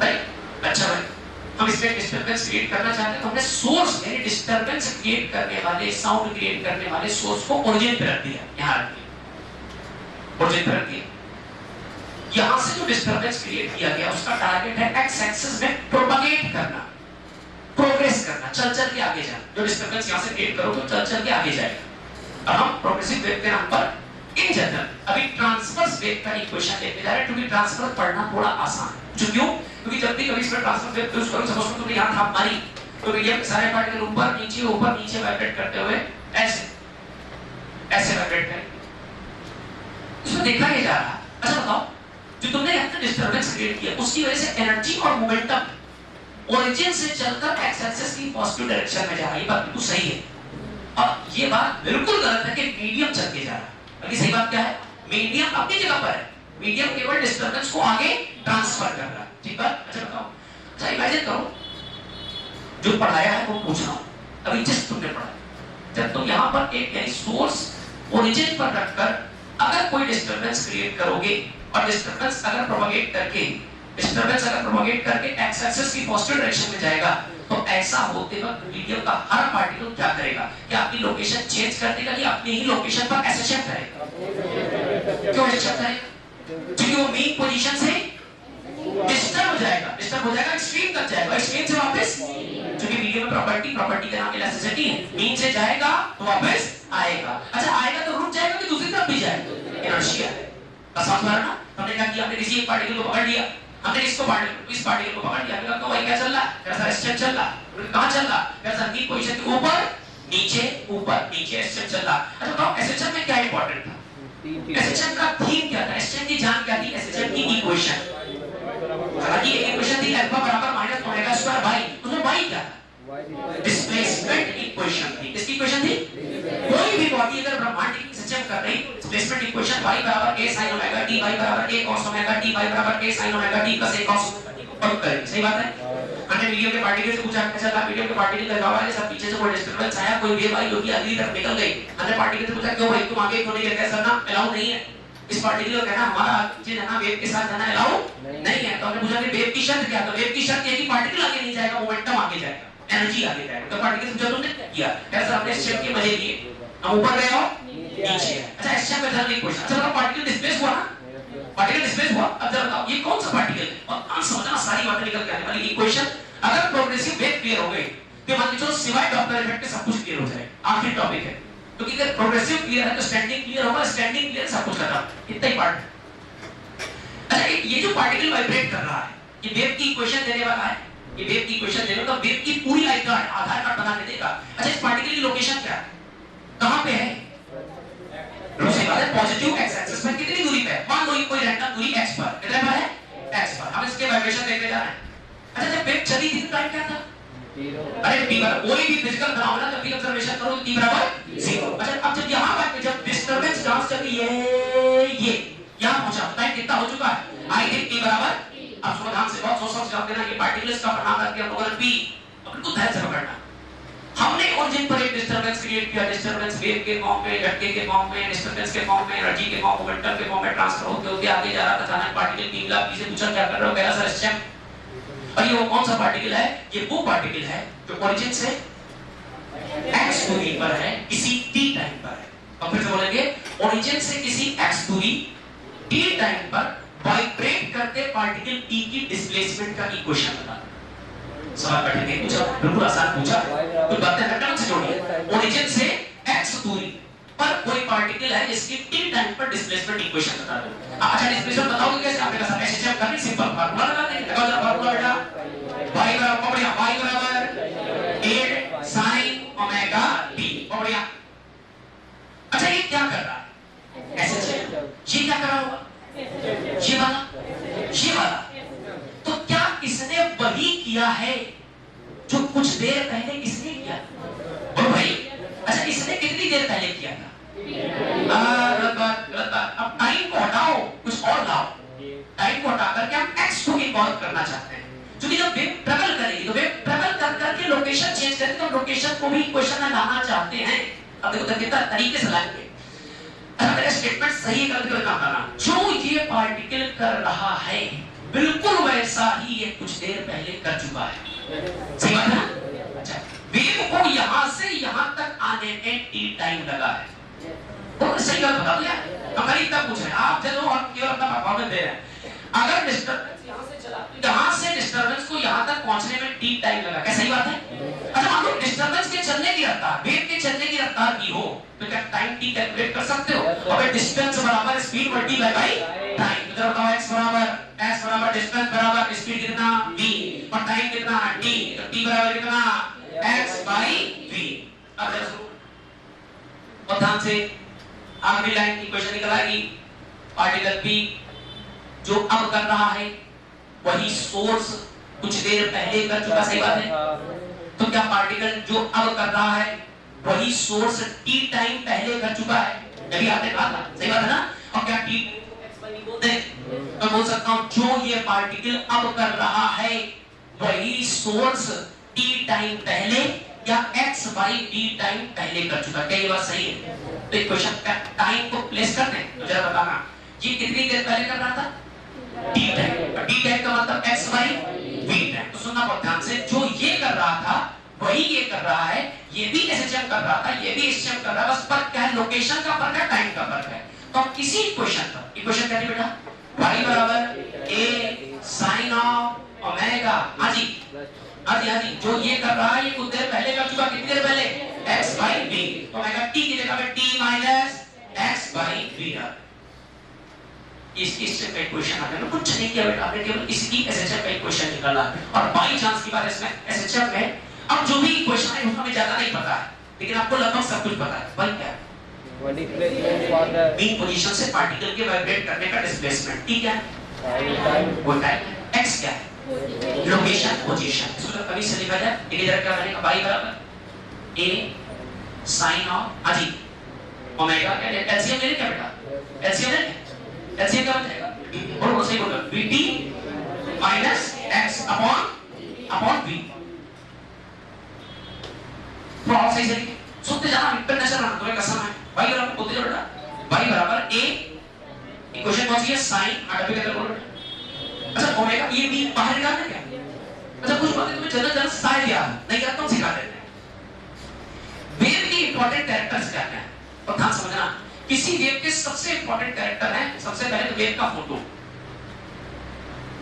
राइट। अच्छा भाई हम इसमें डिस्टरबेंस क्रिएट करना चाहते हैं तो हमने सोर्स यानी डिस्टरबेंस क्रिएट करने वाले, साउंड क्रिएट करने वाले सोर्स को ओरिजिन पे रख दिया, यहां रख दिया, ओरिजिन पे रख दिया। यहां से जो डिस्टरबेंस क्रिएट किया गया उसका टारगेट है एक्स एक्सिस में प्रोपगेट करना, प्रोग्रेस करना, चल के आगे जाना। जो डिस्टरबेंस यहां से क्रिएट करो तो चल के आगे जाएगा। अब हम प्रोग्रेसिव वेव के नाम पर इन जनरल अभी ट्रांसवर्स वेव का इक्वेशन लेके जा रहे हैं, क्योंकि ट्रांसवर्स पढ़ना थोड़ा आसान है। क्यों? क्योंकि जब भी कभी इसमें ट्रांसवर्स वेव यूज करो, सपोज तुमने यहां थाप मारी तो ये सारे पार्टिकल ऊपर नीचे वाइब्रेट करते हुए ऐसे वाइब्रेट करेंगे। इसमें देखा ये जा रहा है। अच्छा बताओ, जो तुमने यहाँ डिस्टरबेंस क्रिएट किया उसकी वजह से एनर्जी और मोमेंटम ओरिजिन से चलकर एक्स एक्सिस की पॉजिटिव डायरेक्शन में जा रहा है। ये बात बिल्कुल सही है। और ये बात बिल्कुल गलत है कि मीडियम चल के जा रहा है। बल्कि सही बात क्या है? मीडियम अपनी जगह पर है, मीडियम केवल डिस्टरबेंस को आगे ट्रांसफर कर रहा है। ठीक बात? अच्छा बताओ, अच्छा इमेजिन करो जो पढ़ाया है वो पूछ रहा हूं, अभी जस्ट तुमने पढ़ा, जब तुम यहाँ पर एक यानी सोर्स ओरिजिन पर रखकर अगर कोई डिस्टरबेंस क्रिएट करोगे और डिस्टरबेंस अगर प्रोपगेट करके एक्स एक्सिस की पॉजिटिव डायरेक्शन में जाएगा, तो ऐसा होते वक्त मीडियम का हर पार्टिकल क्या करेगा? क्या अपनी लोकेशन चेंज कर देगा या अपनी ही लोकेशन पर एसेशन करेगा? क्यों एसेशन करेगा? क्योंकि वो मेन पोजीशन से डिस्टर्ब हो जाएगा, एक्सट्रीम तक जाएगा, एक्सट्रीम से वापस, क्योंकि मीडियम में प्रॉपर्टी का नाम इलास्टिसिटी है, मीन से जाएगा तो वापस आएगा। अच्छा आएगा तो रुक जाएगा कि दूसरी तरफ भी जाएगा? इनर्शिया है। समझ पा रहे ना? हमने क्या किया? हमने किसी एक पार्टिकल को पकड़ लिया, हमने इस पार्टिकल को पकड़ लिया, तो भाई क्या चल रहा है? कैसा स्टेप चल रहा है? कहां चल रहा है? कैसा की पोजीशन के ऊपर नीचे स्टेप चल रहा। अच्छा बताओ एसेशन में क्या इंपॉर्टेंट था? एसेशन का थीम क्या था? एसेशन की जान क्या थी? एसेशन की इक्वेशन, हालांकि एक इक्वेशन थी अल्फा बराबर माइनस ओमेगा स्क्वायर बाई, उसमें बाई क्या था? डिस्प्लेसमेंट इक्वेशन थी। किसकी इक्वेशन थी? कोई भी बॉडी अगर ब्रह्मांड की सिस्टम कर रही, डिस्प्लेसमेंट इक्वेशन y बराबर a sin omega t, y बराबर a cos omega t, y बराबर a sin omega t plus a cos omega t करेंगे। सही बात है? हमने मीडियम के पार्टिकल से पूछा कैसा था? मीडियम के पार्टिकल लगा हुआ है, सब पीछे से कोई डिस्टरबेंस आया, कोई वेव आई जो कि अगली तरफ निकल गई। हमने पार्टिकल से पूछा क्यों भाई तुम आगे क्यों नहीं गए? सर ना अलाउ नहीं है, इस पार्टिकल को कहना हमारा पीछे जाना, वेव के साथ जाना अलाउ नहीं है। तो हमने पूछा कि वेव की शर्त क्या? तो वेव की शर्त ये कि पार्टिकल आगे नहीं जाएगा, मोमेंटम आगे जाएगा, एनर्जी आगे जाएगा। तो पार्टिकल से तुमने क्या किया? कैसा हमने स्टेप के मजे लिए, हम ऊपर गए और नीचे। अच्छा स्टेप में जनरल क्वेश्चन, अच्छा पार्टिकल डिस्प्लेस हुआ ना? पार्टिकल डिस्प्लेस हुआ, अब जरा बताओ ये कौन सा पार्टिकल है? और आप समझना सारी बातें निकल के आने वाली। इक्वेशन अगर प्रोग्रेसिव वेव क्लियर हो गई तो मान लीजिए सिवाय डॉपलर इफेक्ट के सब कुछ क्लियर हो जाएगा। आखिरी टॉपिक है, क्योंकि अगर प्रोग्रेसिव क्लियर है तो स्टैंडिंग क्लियर होगा, स्टैंडिंग क्लियर सब कुछ खत्म, इतना ही पार्ट। अच्छा ये जो पार्टिकल वाइब्रेट कर रहा है, ये वेव की इक्वेशन देने वाला है, ये वेव की इक्वेशन देने का वेव की पूरी लाइफ का आधार कार्ड बना के देगा। अच्छा इस पार्टिकल की लोकेशन क्या है? कहां पे है? दूसरी बात है पॉजिटिव एक्स एक्सिस पर कितनी दूरी पे है? मान लो कोई रैंडम दूरी x पर, कितने पर है? x पर। हम इसके वाइब्रेशन देखते जा रहे हैं। अच्छा जब वेव चली थी तो टाइम क्या था? 0। अरे t बराबर कोई भी फिजिकल फिनोमेना जब भी ऑब्जर्वेशन करो तो t बराबर 0। अच्छा अब जब यहां पर जब डिस्टरबेंस डांस चली ये यहां पहुंचा, टाइम कितना हो चुका है? आई थिंक t बराबर, अब सुनो ध्यान से, बहुत सोच समझ कर देना, ये पार्टिकल्स का परिणाम करके हम लोगों ने p बिल्कुल ध्यान से पकड़ना। हमने ओरिजिन पर एक डिस्टरबेंस क्रिएट किया, डिस्टरबेंस वेव के फॉर्म में, झटके के फॉर्म में, डिस्टरबेंस के फॉर्म में, एनर्जी के फॉर्म, मोमेंटम के फॉर्म में ट्रांसफर होते आगे जा रहा था। अचानक पार्टिकल की मिला, किसी पूछा क्या कर रहे हो? कह रहा सर स्टेम। और ये वो कौन सा पार्टिकल है? ये वो पार्टिकल है जो ओरिजिन से x दूरी पर है, किसी t टाइम पर है। और फिर से बोलेंगे ओरिजिन से किसी x दूरी t टाइम पर वाइब्रेट करते पार्टिकल t की डिस्प्लेसमेंट का इक्वेशन बता। सवाल कठिन नहीं पूछा, बिल्कुल आसान पूछा, कुछ बातें रटन से जोड़िए। ओरिजिन से x दूरी पर कोई पार्टिकल है जिसकी t टाइम पर डिस्प्लेसमेंट इक्वेशन बता दो। अच्छा डिस्प्लेसमेंट बताओगे कैसे? आपने कहा सर एसएचएम करनी, सिंपल फार्मूला लगा देंगे। लगाओ जरा फार्मूला बेटा, y बराबर बढ़िया, y बराबर 8 sin ओमेगा t। बढ़िया। अच्छा ये क्या कर रहा है? एसएचएम। ये क्या कर रहा होगा? ये वाला। तो क्या इसने वही किया है जो कुछ देर पहले किसने किया? बोलो भाई। अच्छा इसने कितनी देर पहले किया था? गलत बात। अब टाइम को हटाओ, कुछ और लाओ। टाइम को हटा करके हम x को इन्वॉल्व करना चाहते हैं, क्योंकि जब वेव ट्रैवल करेगी तो वेव ट्रैवल कर करके लोकेशन चेंज करेगी, तो लोकेशन को भी इक्वेशन में लाना चाहते हैं। अब देखो कितना तरीके से लाएंगे। मेरा स्टेटमेंट सही है, गलत काम करना। जो ये पार्टिकल कर रहा है बिल्कुल वैसा ही ये कुछ देर पहले कर चुका है। सही बात है? अच्छा वेव को यहां से यहां तक आने में t टाइम लगा है। तो सही गलत बता दिया। हमारी इतना पूछ रहे हैं आप, चलो हम केवल अपना परफॉर्मेंस दे रहे हैं। अगर डिस्टरबेंस यहां से चला, यहां से डिस्टरबेंस को यहां तक पहुंचने में t टाइम लगा, क्या सही बात है? अच्छा मान लो डिस्टरबेंस के चलने की रफ्तार, वेव के चलने की रफ्तार की हो तो क्या टाइम t कैलकुलेट कर सकते हो? अबे डिस्टेंस बराबर स्पीड मल्टीप्लाई बाय टाइम। तो बताओ s बराबर डिस्टेंस बराबर स्पीड कितना v और टाइम कितना t, तो t बराबर कितना x बाय v। अब देखो और ध्यान से आखिरी लाइन की क्वेश्चन निकल आएगी। पार्टिकल p जो अब कर रहा है वही सोर्स कुछ देर पहले कर चुका, सही बात है? तो क्या पार्टिकल जो अब कर रहा है वही सोर्स t टाइम पहले कर चुका है? अभी आपने कहा था, सही बात है ना? और क्या t तो बोल सकता हूं जो ये पार्टिकल अब कर रहा है वही सोर्स t टाइम पहले या x बाई t टाइम पहले कर चुका। क्या ये बात सही है? तो एक क्वेश्चन का टाइम को प्लेस करते हैं, तो जरा बताना ये कितनी देर पहले कर रहा था? t टाइम का मतलब x बाई v टाइम। तो सुनना बहुत ध्यान से, जो ये कर रहा था वही ये कर रहा है, ये भी SHM कर रहा था, ये भी SHM कर रहा है, बस फर्क क्या है? लोकेशन का फर्क है, टाइम का फर्क है। तो अब इसी इक्वेशन पर इक्वेशन क्या है बेटा? y बराबर a sin ऑफ ओमेगा। हां जी जो ये कर रहा है ये कुछ देर पहले कर चुका, कितनी देर पहले? x by v। तो ओमेगा t की जगह पे t minus x by v है। इससे का इक्वेशन आ गया। कुछ नहीं किया बेटा, आपने केवल इसकी SHM का इक्वेशन निकाला और बाई चांस की बात इसमें SHM में अब जो भी इक्वेशन है उसमें ज्यादा नहीं पता है, लेकिन आपको लगभग सब कुछ पता है। वही क्या है? मीन पोजीशन से पार्टिकल के वाइब्रेट करने का डिस्प्लेसमेंट, ठीक है? वो टाइम x क्या है? Location position. इसको तो कभी से लिखा जाए, इधर जरा क्या बनेगा? y बराबर a sin ऑफ हां जी ओमेगा। क्या एलसीएम ले क्या बेटा? एलसीएम ले, एलसीएम क्या बन जाएगा? और वो सही बोल रहा है, vt minus x upon v। बहुत सही सही सुनते जाना, इंटरनेशनल रहा तुम्हें कसम है। y बराबर बोलते जाओ बेटा, y बराबर a इक्वेशन कौन सी है? sin आगे के अंदर बोलो। अच्छा ओमेगा ये भी बाहर निकालना क्या? अच्छा कुछ बातें तुम्हें जनरल शायद याद नहीं, करता हूं सिखा देते हैं। वेव के इंपॉर्टेंट कैरेक्टर्स क्या हैं और ध्यान समझना। किसी वेव के सबसे इंपॉर्टेंट कैरेक्टर है, सबसे पहले तो वेव का फोटो।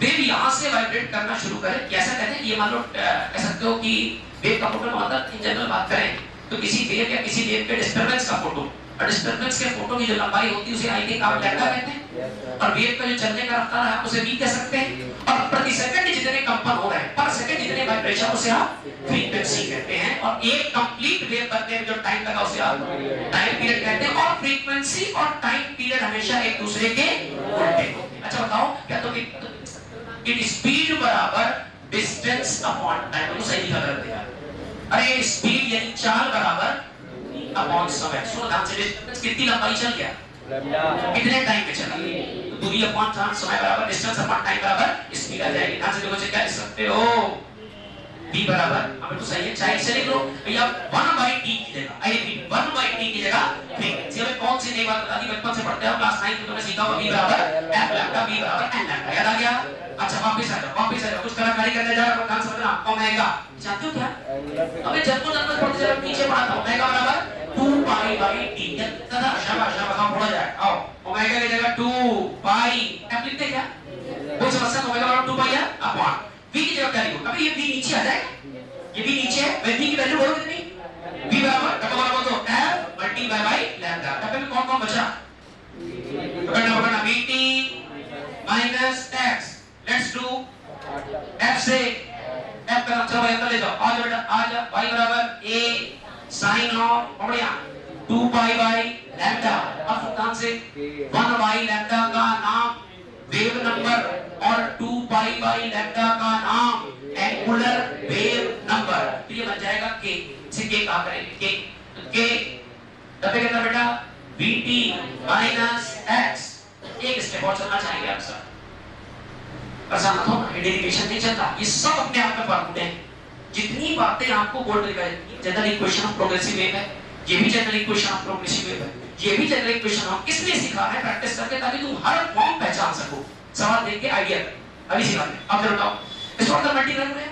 वेव यहां से वाइब्रेट करना शुरू करे, कैसा कहते हैं? ये मान लो कह सकते हो कि वेव का फोटो मतलब इन जनरल बात करें तो किसी वेव या किसी वेव के डिस्टरबेंस का फोटो, और डिस्टरबेंस के फोटो की जो लंबाई होती है उसे आई थिंक आप लैम्डा कहते हैं, और वेव का जो चलने का रफ्तार है उसे v कह सकते हैं, और प्रति सेकंड जितने कंपन हो रहे हैं पर सेकंड जितने वाइब्रेशन उसे आप फ्रीक्वेंसी कहते हैं, और एक कंप्लीट वेव बनने में जो टाइम लगा उसे आप टाइम पीरियड कहते हैं। और फ्रीक्वेंसी और टाइम पीरियड हमेशा एक दूसरे के उल्टे होते हैं। अच्छा बताओ क्या तो इट स्पीड बराबर डिस्टेंस अपॉन टाइम, तो सही लिखा करते हैं। अरे स्पीड यानी चाल बराबर अपॉन समय। सुनो ध्यान से, डिस्टेंस कितनी लंबाई चल गया? कितने टाइम में चला? तो दूरी अपॉन समय बराबर डिस्टेंस अपॉन टाइम बराबर स्पीड आ जाएगी। ध्यान से देखो क्या लिख सकते हो? v बराबर, हमें तो सही है, चाहे इसे लिख लो भैया 1/t की जगह, आई रिपीट 1/t की जगह फ्रीक्वेंसी। हमें कौन सी नई बात बता दी? बचपन से पढ़ते हो क्लास 9 में तुमने सीखा होगा v बराबर f लैम्डा, v बराबर n लैम्डा। याद आ गया? अच्छा वापस आ जाओ, कुछ कलाकारी करने जा रहा हूं, ध्यान समझना। ओमेगा जानते हो क्या? अबे जब पढ़ते जब पीछे पढ़ा था, ओमेगा बराबर 2 पाई बाई t। दादा शाबाश शाबाश, पढ़ा जाए। आओ ओमेगा की जगह 2 पाई f लिखते क्या? कोई समस्या? ओमेगा बराबर 2 पाई है अपॉन v की जगह क्या लिखो? अबे ये v नीचे आ जाएगा, ये भी नीचे है, v की वैल्यू बोलो कितनी? v बराबर डबल बराबर तो f multiply by lambda. f में कौन कौन बचा? पकड़ना vt minus x। Let's do f से f का चलो भाई अंदर ले जाओ, आ जाओ बेटा आ जाओ। y बराबर a sin ऑफ बढ़िया 2 पाई बाय लैम्डा। अब ध्यान से 1 बाय लैम्डा का नाम वेव नंबर और 2 पाई बाय लैम्डा का नाम एंगुलर वेव नंबर। तो ये बन जाएगा k। इसे k कहा करेंगे, k डब्बे के अंदर बेटा vt माइनस x। एक स्टेप और चलना चाहेंगे आप सर, परेशान मत होना, डेरिवेशन नहीं चलता, ये सब अपने आप में फॉर्मूले हैं। जितनी बातें आपको बोर्ड लिखा है, general equation of progressive wave है, ये भी general equation of progressive wave है, ये भी जनरल इक्वेशन ऑफ, इसलिए सिखा है प्रैक्टिस करके ताकि तुम हर फॉर्म पहचान सको, सवाल देख के आइडिया कर। अभी सिखाते हैं। अब जरा बताओ इसको अंदर मल्टीप्लाई करें,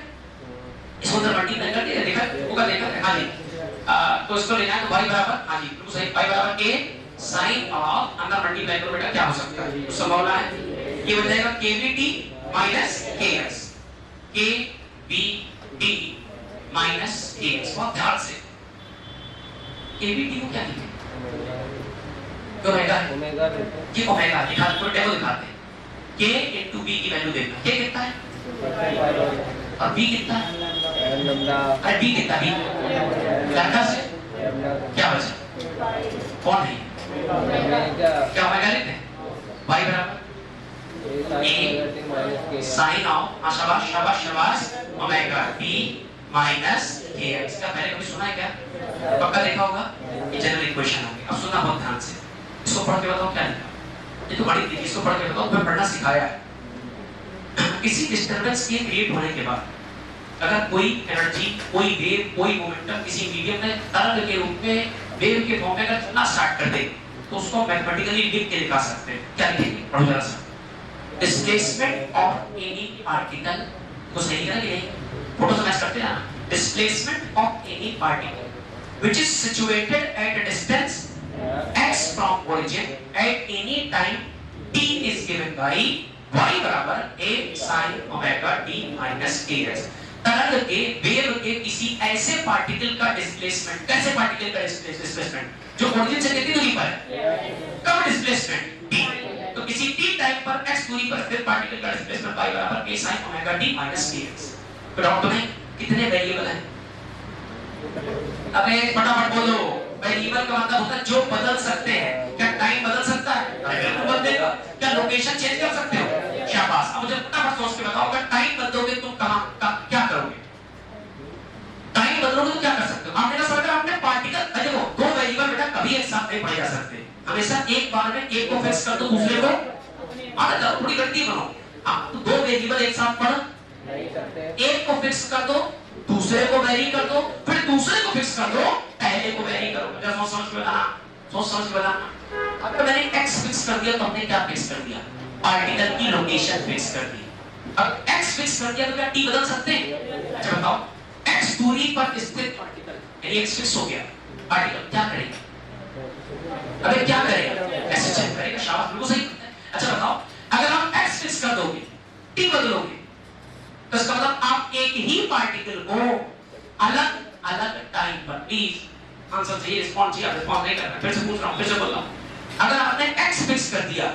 इसको अंदर मल्टीप्लाई करके देखा होगा, देखा हां जी। तो इसको लेना है तो y बराबर हां जी बिल्कुल सही, y बराबर a sin ऑफ अंदर मल्टीप्लाई करो बेटा क्या हो सकता है? तो संभावना है ये बन जाएगा kVt minus kx, kVt minus kx। बहुत ध्यान से ए बी टी को क्या लिखे? ओमेगा है, ये ओमेगा दिखा तो डेमो दिखाते हैं। के इनटू बी की वैल्यू देखना, के कितना है और बी कितना है? अरे बी कितना? बी लैम्डा से क्या बचा? कौन है? क्या ओमेगा लिखते हैं? y बराबर a sin ऑफ, शाबाश शाबाश शाबाश, ओमेगा b माइनस kx। का पहले कभी सुना है क्या? पक्का देखा होगा। ये जनरल इक्वेशन होगी। अब सुनना बहुत ध्यान से, इसको पढ़ के बताओ क्या लिखा। ये तो बड़ी थी, इसको पढ़ के बताओ, मैं पढ़ना सिखाया है। किसी डिस्टरबेंस के क्रिएट होने के बाद अगर कोई एनर्जी, कोई वेव, कोई मोमेंटम किसी मीडियम में तरंग के रूप में, वेव के फॉर्म में अगर चलना स्टार्ट कर दे तो उसको मैथमेटिकली लिख के दिखा सकते हैं। क्या लिखेंगे? पढ़ो जरा सा। डिस्प्लेसमेंट ऑफ एनी पार्टिकल को सही लिखना कि नहीं? फोटो से मैच करते हैं ना। Displacement of any particle which is situated at a distance x from origin at any time t is given by y बराबर a sin omega t minus kx। तरंग के, वेव के किसी ऐसे पार्टिकल का डिस्प्लेसमेंट, कैसे पार्टिकल का displacement जो ओरिजिन से कितनी दूरी पर है, कब डिस्प्लेसमेंट t, तो किसी t टाइम पर x दूरी पर स्थित पार्टिकल का डिस्प्लेसमेंट y बराबर a sin omega t minus kx। तो डाउट में कितने वेरिएबल हैं? अबे फटाफट बोलो। वेरिएबल का मतलब होता है जो बदल सकते हैं। क्या टाइम बदल सकता है? अरे बिल्कुल बदलेगा। क्या लोकेशन चेंज कर सकते हो? शाबाश। अब मुझे फटाफट सोच के बताओ, अगर टाइम बदलोगे तुम क्या करोगे? टाइम बदलोगे तो क्या कर सकते हो? आपने कहा सर आपने पार्टिकल, देखो दो वेरिएबल बेटा कभी एक साथ नहीं पढ़े जा सकते। हमेशा एक बार में एक को फिक्स कर दो, दूसरे को आगे जाओ, थोड़ी गलती बनो। आप तो दो वेरिएबल एक साथ पढ़ नहीं सकते। एक को फिक्स कर दो, दूसरे को वेरी कर दो, फिर दूसरे को फिक्स कर दो, पहले को वेरी करो। जरा सोच समझ के बताना, सोच समझ के बताना। अगर मैंने x फिक्स कर दिया तो हमने क्या फिक्स कर दिया? पार्टिकल की लोकेशन फिक्स कर दी। अब x फिक्स कर दिया तो क्या t बदल सकते हैं? अच्छा बताओ, x दूरी पर स्थित पार्टिकल, यानी x फिक्स हो गया, पार्टिकल क्या करेगा? अबे क्या करेगा? ऐसे चेक करेगा। शाबाश, बिल्कुल सही। अच्छा बताओ, अगर आप x फिक्स कर दोगे, t बदलोगे, तो इसका मतलब आप एक ही पार्टिकल को अलग अलग टाइम पर, प्लीज आंसर चाहिए, रिस्पॉन्स चाहिए, रिस्पॉन्स नहीं करना, फिर से पूछ रहा हूं, फिर से बोल रहा हूं। अगर आपने x फिक्स कर दिया,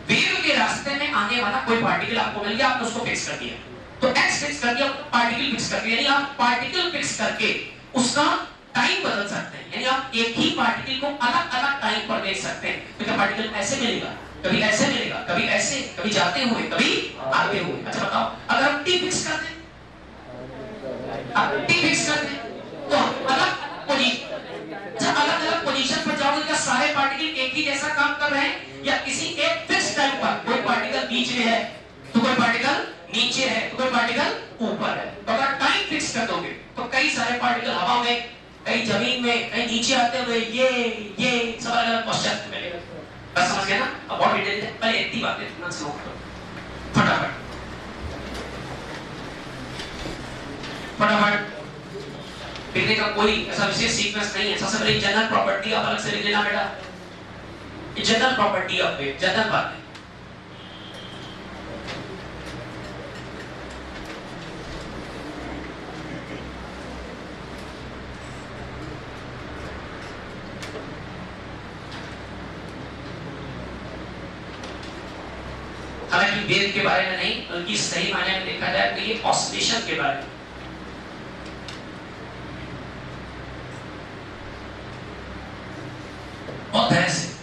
वेव के रास्ते में आने वाला कोई पार्टिकल आपको मिल गया, आपने उसको फिक्स कर दिया, तो x फिक्स कर दिया, पार्टिकल फिक्स कर दिया, यानी आप पार्टिकल फिक्स करके उसका टाइम बदल सकते हैं। यानी आप एक ही पार्टिकल को अलग अलग टाइम पर देख सकते हैं। तो क्या पार्टिकल ऐसे मिलेगा, कभी ऐसे मिलेगा, कभी ऐसे, कभी जाते हुए, कभी आते हुए। अच्छा बताओ, अगर हम t फिक्स कर दें, अब t फिक्स कर दें तो अलग पोजीशन, अलग अलग पोजीशन पर जाओगे, क्या सारे पार्टिकल एक ही जैसा काम कर रहे हैं, या किसी एक फिक्स टाइम पर कोई पार्टिकल बीच में है तो कोई पार्टिकल नीचे है तो कोई पार्टिकल ऊपर है। तो अगर टाइम फिक्स कर दोगे तो कई सारे पार्टिकल हवा में, कहीं जमीन में, कहीं नीचे आते हुए, ये सब अलग अलग पोस्चर मिलेगा। बस समझ गए ना? अब और डिटेल है, पहले इतनी बातें तुम से नोट करो फटाफट फटाफट। लिखने का कोई ऐसा विशेष सीक्वेंस नहीं है। सबसे पहले जनरल प्रॉपर्टी आप अलग से लिख लेना बेटा, ये general property of wave, general बात है। हालांकि वेव के बारे में नहीं, बल्कि सही मायने में देखा जाए तो ये ऑसिलेशन के बारे में। बहुत तरह से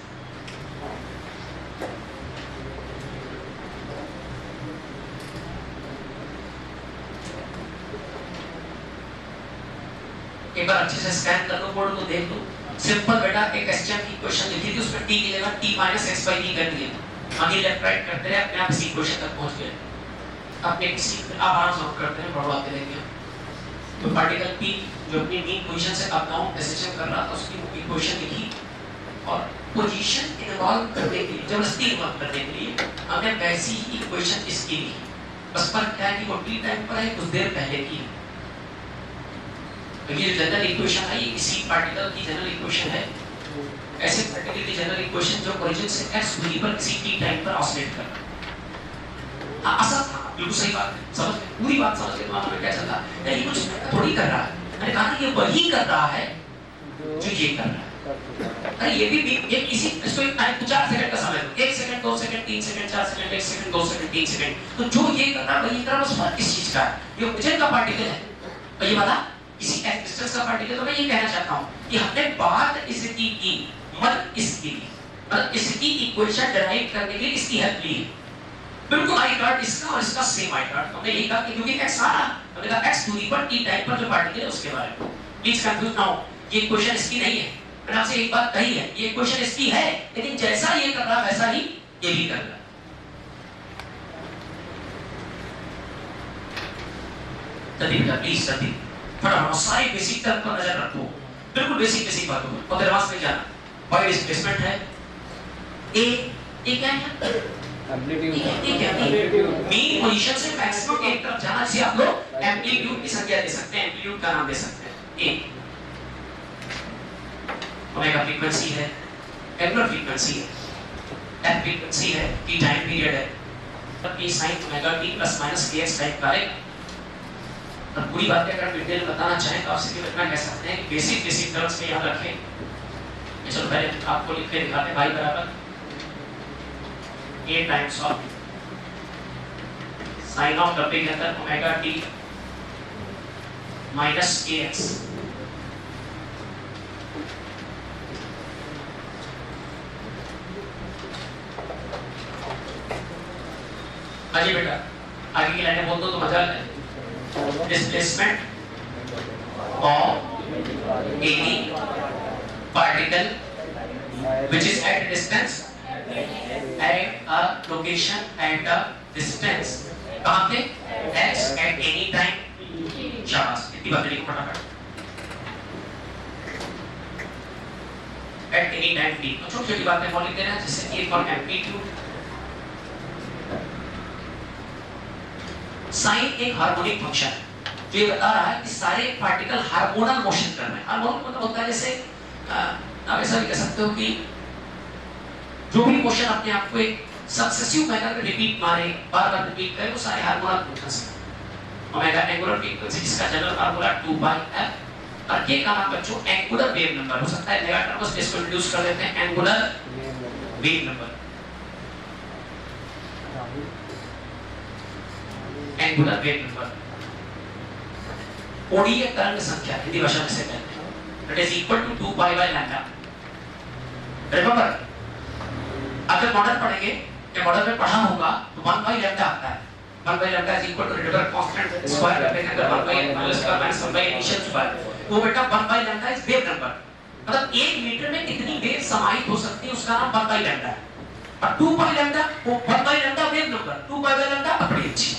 एक बार अच्छे से स्कैन कर लो, बोर्ड को देख लो। सिंपल बेटा एक एसटीएम की क्वेश्चन लिखी थी, उसमें t की जगह t - x/t कर दिया। आगे लेफ्ट राइट करते रहे, अपने आप इसी क्वेश्चन तक पहुंच गए। अपने किसी आप आराम से नोट करते हैं, बढ़वाते रहेंगे। तो पार्टिकल p जो अपनी मीन पोजीशन से अप डाउन एसएचएम कर रहा था, उसकी इक्वेशन लिखी और पोजीशन इन्वॉल्व करने के लिए, जबरदस्ती इन्वॉल्व करने के लिए हमने वैसी ही इक्वेशन इसकी लिखी। बस फर्क क्या है कि वो t टाइम पर है, कुछ देर पहले की। तो ये जनरल इक्वेशन है, ये इसी पार्टिकल की जनरल इक्वेशन है। ऐसे पार्टिकल की जनरल इक्वेशन जो ओरिजिन से x दूरी पर किसी t टाइम पर ऑसिलेट कर रहा है। आसान था, बिल्कुल सही बात है। समझ में पूरी बात समझ के दिमाग में क्या चल रहा है? ये कुछ थोड़ी कर रहा है। मैंने कहा कि ये वही कर रहा है जो ये कर रहा है। अरे ये भी ये किसी इसको एक टाइम 4 सेकंड का समय दो, 1 second 2 second 3 second 4 second 1 second 2 second 3 second, तो जो ये कर रहा है वही कर रहा है, बस फर्क किस चीज का है? ये ऑक्सीजन का पार्टिकल है और ये वाला किसी डिस्टेंस का पार्टिकल। तो मैं ये कहना चाहता हूं कि हमने बात स्थिति की, मतलब इसकी मतलब स्थिति इक्वेशन डिराइव करने के लिए इसकी हेल्प ली। बिल्कुल आई कार्ड इसका और इसका सेम आई कार्ड। हमने ये कहा कि क्योंकि x आ रहा, हमने कहा x दूरी पर t टाइम पर जो पार्टिकल है उसके बारे में। प्लीज कंफ्यूज ना हो, ये इक्वेशन इसकी नहीं है। मैंने आपसे एक बात कही है, ये इक्वेशन इसकी है, लेकिन जैसा ये कर रहा है वैसा ही ये भी कर रहा है। बेटा प्लीज जल्दी फटाफट सारी बेसिक टर्म पर नजर रखो, बिल्कुल बेसिक बातों पर, और एडवांस में जाना। वाइड डिस्प्लेसमेंट है, ए क्या है? एम्पलीट्यूड। मीन पोजीशन से मैक्सिमम की तरफ जाना, जिसे आप लोग एम्पलीट्यूड की संख्या दे सकते हैं, एम्पलीट्यूड का नाम दे सकते हैं। ए ओमेगा फ्रीक्वेंसी है, एंगुलर फ्रीक्वेंसी है, एफ फ्रीक्वेंसी है, टी टाइम पीरियड है, तब की sin omega T plus minus kx type का है। और पूरी बातें अगर डिटेल बताना चाहें तो आपसे भी इतना कह सकते हैं कि बेसिक टर्म्स में याद रखें। चलो पहले आपको लिख के दिखाते हैं, भाई बराबर a times of sin of double के अंदर ओमेगा टी माइनस kx। आगे बेटा आगे की लाइनें बोल दो तो मजा आ जाए। Displacement of any particle which is at a distance at a location at a distance, कहाँ पे? x at any time। शाबाश, इतनी बातें लिखो फटाफट। at any time t, तो छोटी छोटी बातें और लिख देना, जैसे कि फॉर एम्पलीट्यूड। साइन एक हार्मोनिक फंक्शन है, जो ये बता रहा है कि सारे पार्टिकल हार्मोनल मोशन कर रहे हैं। हार्मोनिक मतलब होता है जैसे आप ऐसा भी कह सकते हो कि जो भी मोशन अपने आप को एक सक्सेसिव मैनर में रिपीट मारे, बार-बार रिपीट करे, वो सारे हार्मोनल मोशंस हैं। ओमेगा एंगुलर फ्रीक्वेंसी जिसका जनरल फार्मूला 2/f, और के का नाम बच्चों एंगुलर वेव नंबर हो सकता है। नया टर्म इसको इंट्रोड्यूस कर देते हैं, angular wave number. Angular wave number कोणीय तरंग संख्या हिंदी भाषा में से कहते हैं, that is equal to 2 pi by lambda। Remember अगर मॉडल पढ़ेंगे या मॉडल में पढ़ा होगा तो 1 by lambda आता है। 1 by lambda is equal to Rydberg constant square करते हैं, अगर 1 by minus square minus 1 by initial square, वो बेटा 1 by lambda is wave number. मतलब 1 मीटर में कितनी वेव समाहित हो सकती है उसका नाम 1 by lambda है। और 2 by lambda वो 1 by lambda wave number, 2 by lambda अपनी अच्छी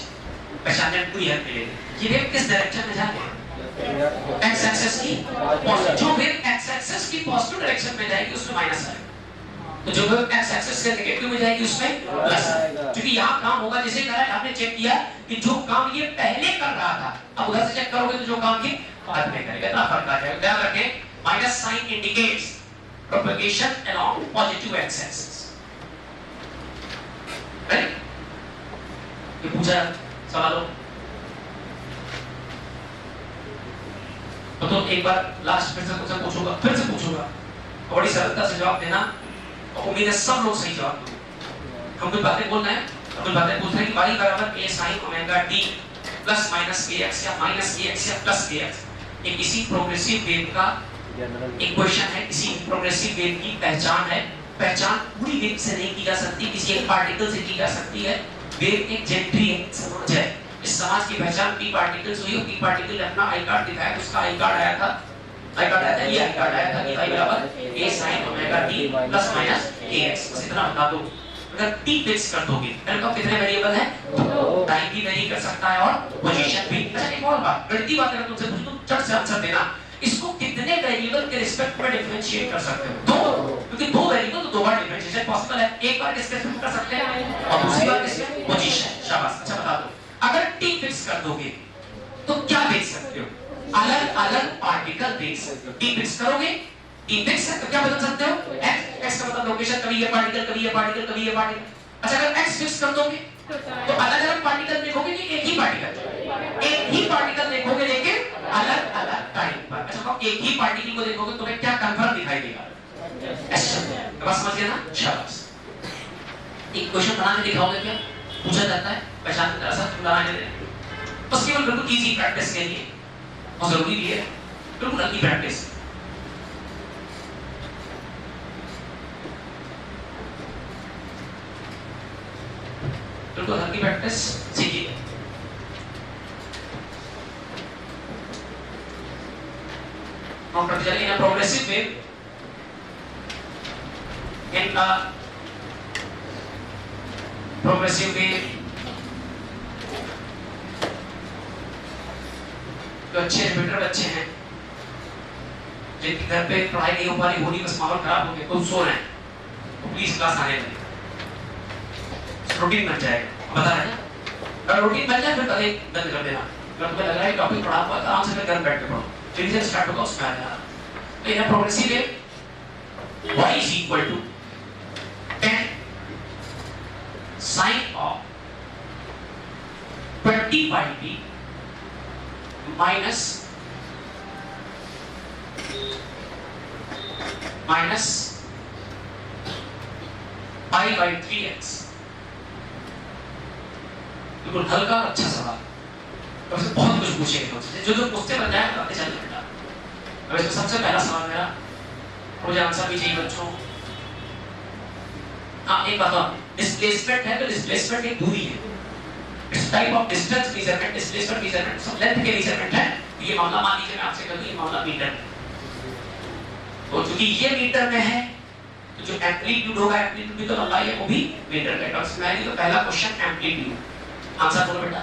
पहचानने में पूरी हेल्प मिलेगी। ये वेव किस डायरेक्शन में जा रही है? एक्स एक्सिस की पॉजिटिव। जो वेव एक्स एक्सिस की पॉजिटिव डायरेक्शन में जाएगी उसमें माइनस आएगा, तो जो वेव एक्स एक्सिस के नेगेटिव में जाएगी उसमें प्लस आएगा। क्योंकि यहाँ काम होगा जैसे कहा है, आपने चेक किया कि जो काम ये पहले कर रहा था, अब उधर से चेक करोगे तो जो काम ये बाद में करेगा, इतना फर्क आ जाएगा। ध्यान रखें, minus sign indicates propagation along positive x axis. Right? ये पूछा सवालों तो एक बार लास्ट फिर से पूछूंगा, बड़ी सरलता से जवाब देना, और उम्मीद है सब लोग सही जवाब दोगे। हम कुछ बातें बोल रहे हैं, हम बातें पूछ रहे हैं कि y बराबर a sin omega t plus minus kx या माइनस kx या प्लस kx। ये किसी प्रोग्रेसिव वेव का इक्वेशन है, किसी प्रोग्रेसिव वेव की पहचान है। पहचान पूरी वेव से नहीं की जा सकती, किसी एक पार्टिकल से की जा सकती है। वेव एक जेंट्री समाज है, इस समाज की पहचान p पार्टिकल्स हुई। p पार्टिकल अपना आई कार्ड दिखाया, उसका आई कार्ड आया था, ये आई कार्ड आया था कि y बराबर a sin omega t plus minus kx। बस इतना बता दो। अगर t फिक्स कर दोगे, तो कितने वेरिएबल हैं? टाइम भी वेरी कर सकता है और पोजीशन भी। अच्छा एक और बात, गणितीय बात अगर तुमसे पूछूं तो चट से आंसर देना, इसको कितने वेरिएबल के रिस्पेक्ट में डिफरेंशिएट कर सकते हो? 2, क्योंकि 2 वेरिएबल तो 2 बार डिफरेंशिएशन पॉसिबल है। एक बार किसके रिस्पेक्ट कर सकते हैं और दूसरी बार किसके? पोजीशन। शाबाश, अच्छा बता दो। अगर t फिक्स कर दोगे तो क्या देख सकते हो? अलग अलग पार्टिकल देख सकते हो। t फिक्स करोगे, t फिक्स है तो क्या बदल सकते हो? x का मतलब लोकेशन, कभी ये पार्टिकल, कभी ये पार्टिकल, कभी ये पार्टिकल। अच्छा अगर x फिक्स कर दोगे तो अलग अलग पार्टिकल देखोगे कि एक ही पार्टिकल? एक ही पार्टिकल देखोगे लेकिन अलग अलग टाइम पर। अच्छा तो एक ही पार्टिकल को देखोगे तुम्हें क्या कंफर्म दिखाई देगा? एस शब्द। बस समझ गए ना? शाबाश। एक क्वेश्चन बना के दिखाओगे क्या? पूछा जाता है पहचान जरा सा बनाने दे। बस केवल बिल्कुल इजी प्रैक्टिस के लिए और जरूरी भी है, बिल्कुल हल्की प्रैक्टिस। बिल्कुल हल्की प्रैक्टिस सीखिए। Now particularly in a progressive way, in a progressive way, जो अच्छे रिपीटर बच्चे हैं, जिनके घर पे पढ़ाई नहीं हो पा रही, होनी बस माहौल खराब हो गया, खुद सो रहे हैं, तो प्लीज क्लास आने लगे। रूटीन बन जाएगा, बता रहे हैं। अगर रूटीन बन जाए फिर कभी बंद कर देना। अगर तुम्हें लग रहा है टॉपिक पढ़ा हुआ है, आराम से घर बैठ के पढ़ो। रिवीजन स्टार्ट होगा उसमें आ जाना। तो in progressive way y is equal to 10 sin of 20 pi t minus pi by 3x। बिल्कुल हल्का और अच्छा सवाल। तो इसमें बहुत कुछ पूछेंगे तुमसे, जो पूछते बन जाए बताते चल बेटा। अब इसमें सबसे पहला सवाल मेरा, मुझे आंसर भी चाहिए बच्चों। हाँ एक बात और, डिस्प्लेसमेंट है तो डिस्प्लेसमेंट एक दूरी है। It's type of distance measurement, displacement measurement सब लेंथ के मेजरमेंट है। ये मामला मान लीजिए मैं आपसे कहूँ ये मामला मीटर में, तो चूंकि ये मीटर में है तो जो एम्पलीट्यूड होगा, एम्पलीट्यूड की तो लंबाई है वो भी मीटर में। और इसमें तो पहला क्वेश्चन एम्पलीट्यूड, आंसर बोलो बेटा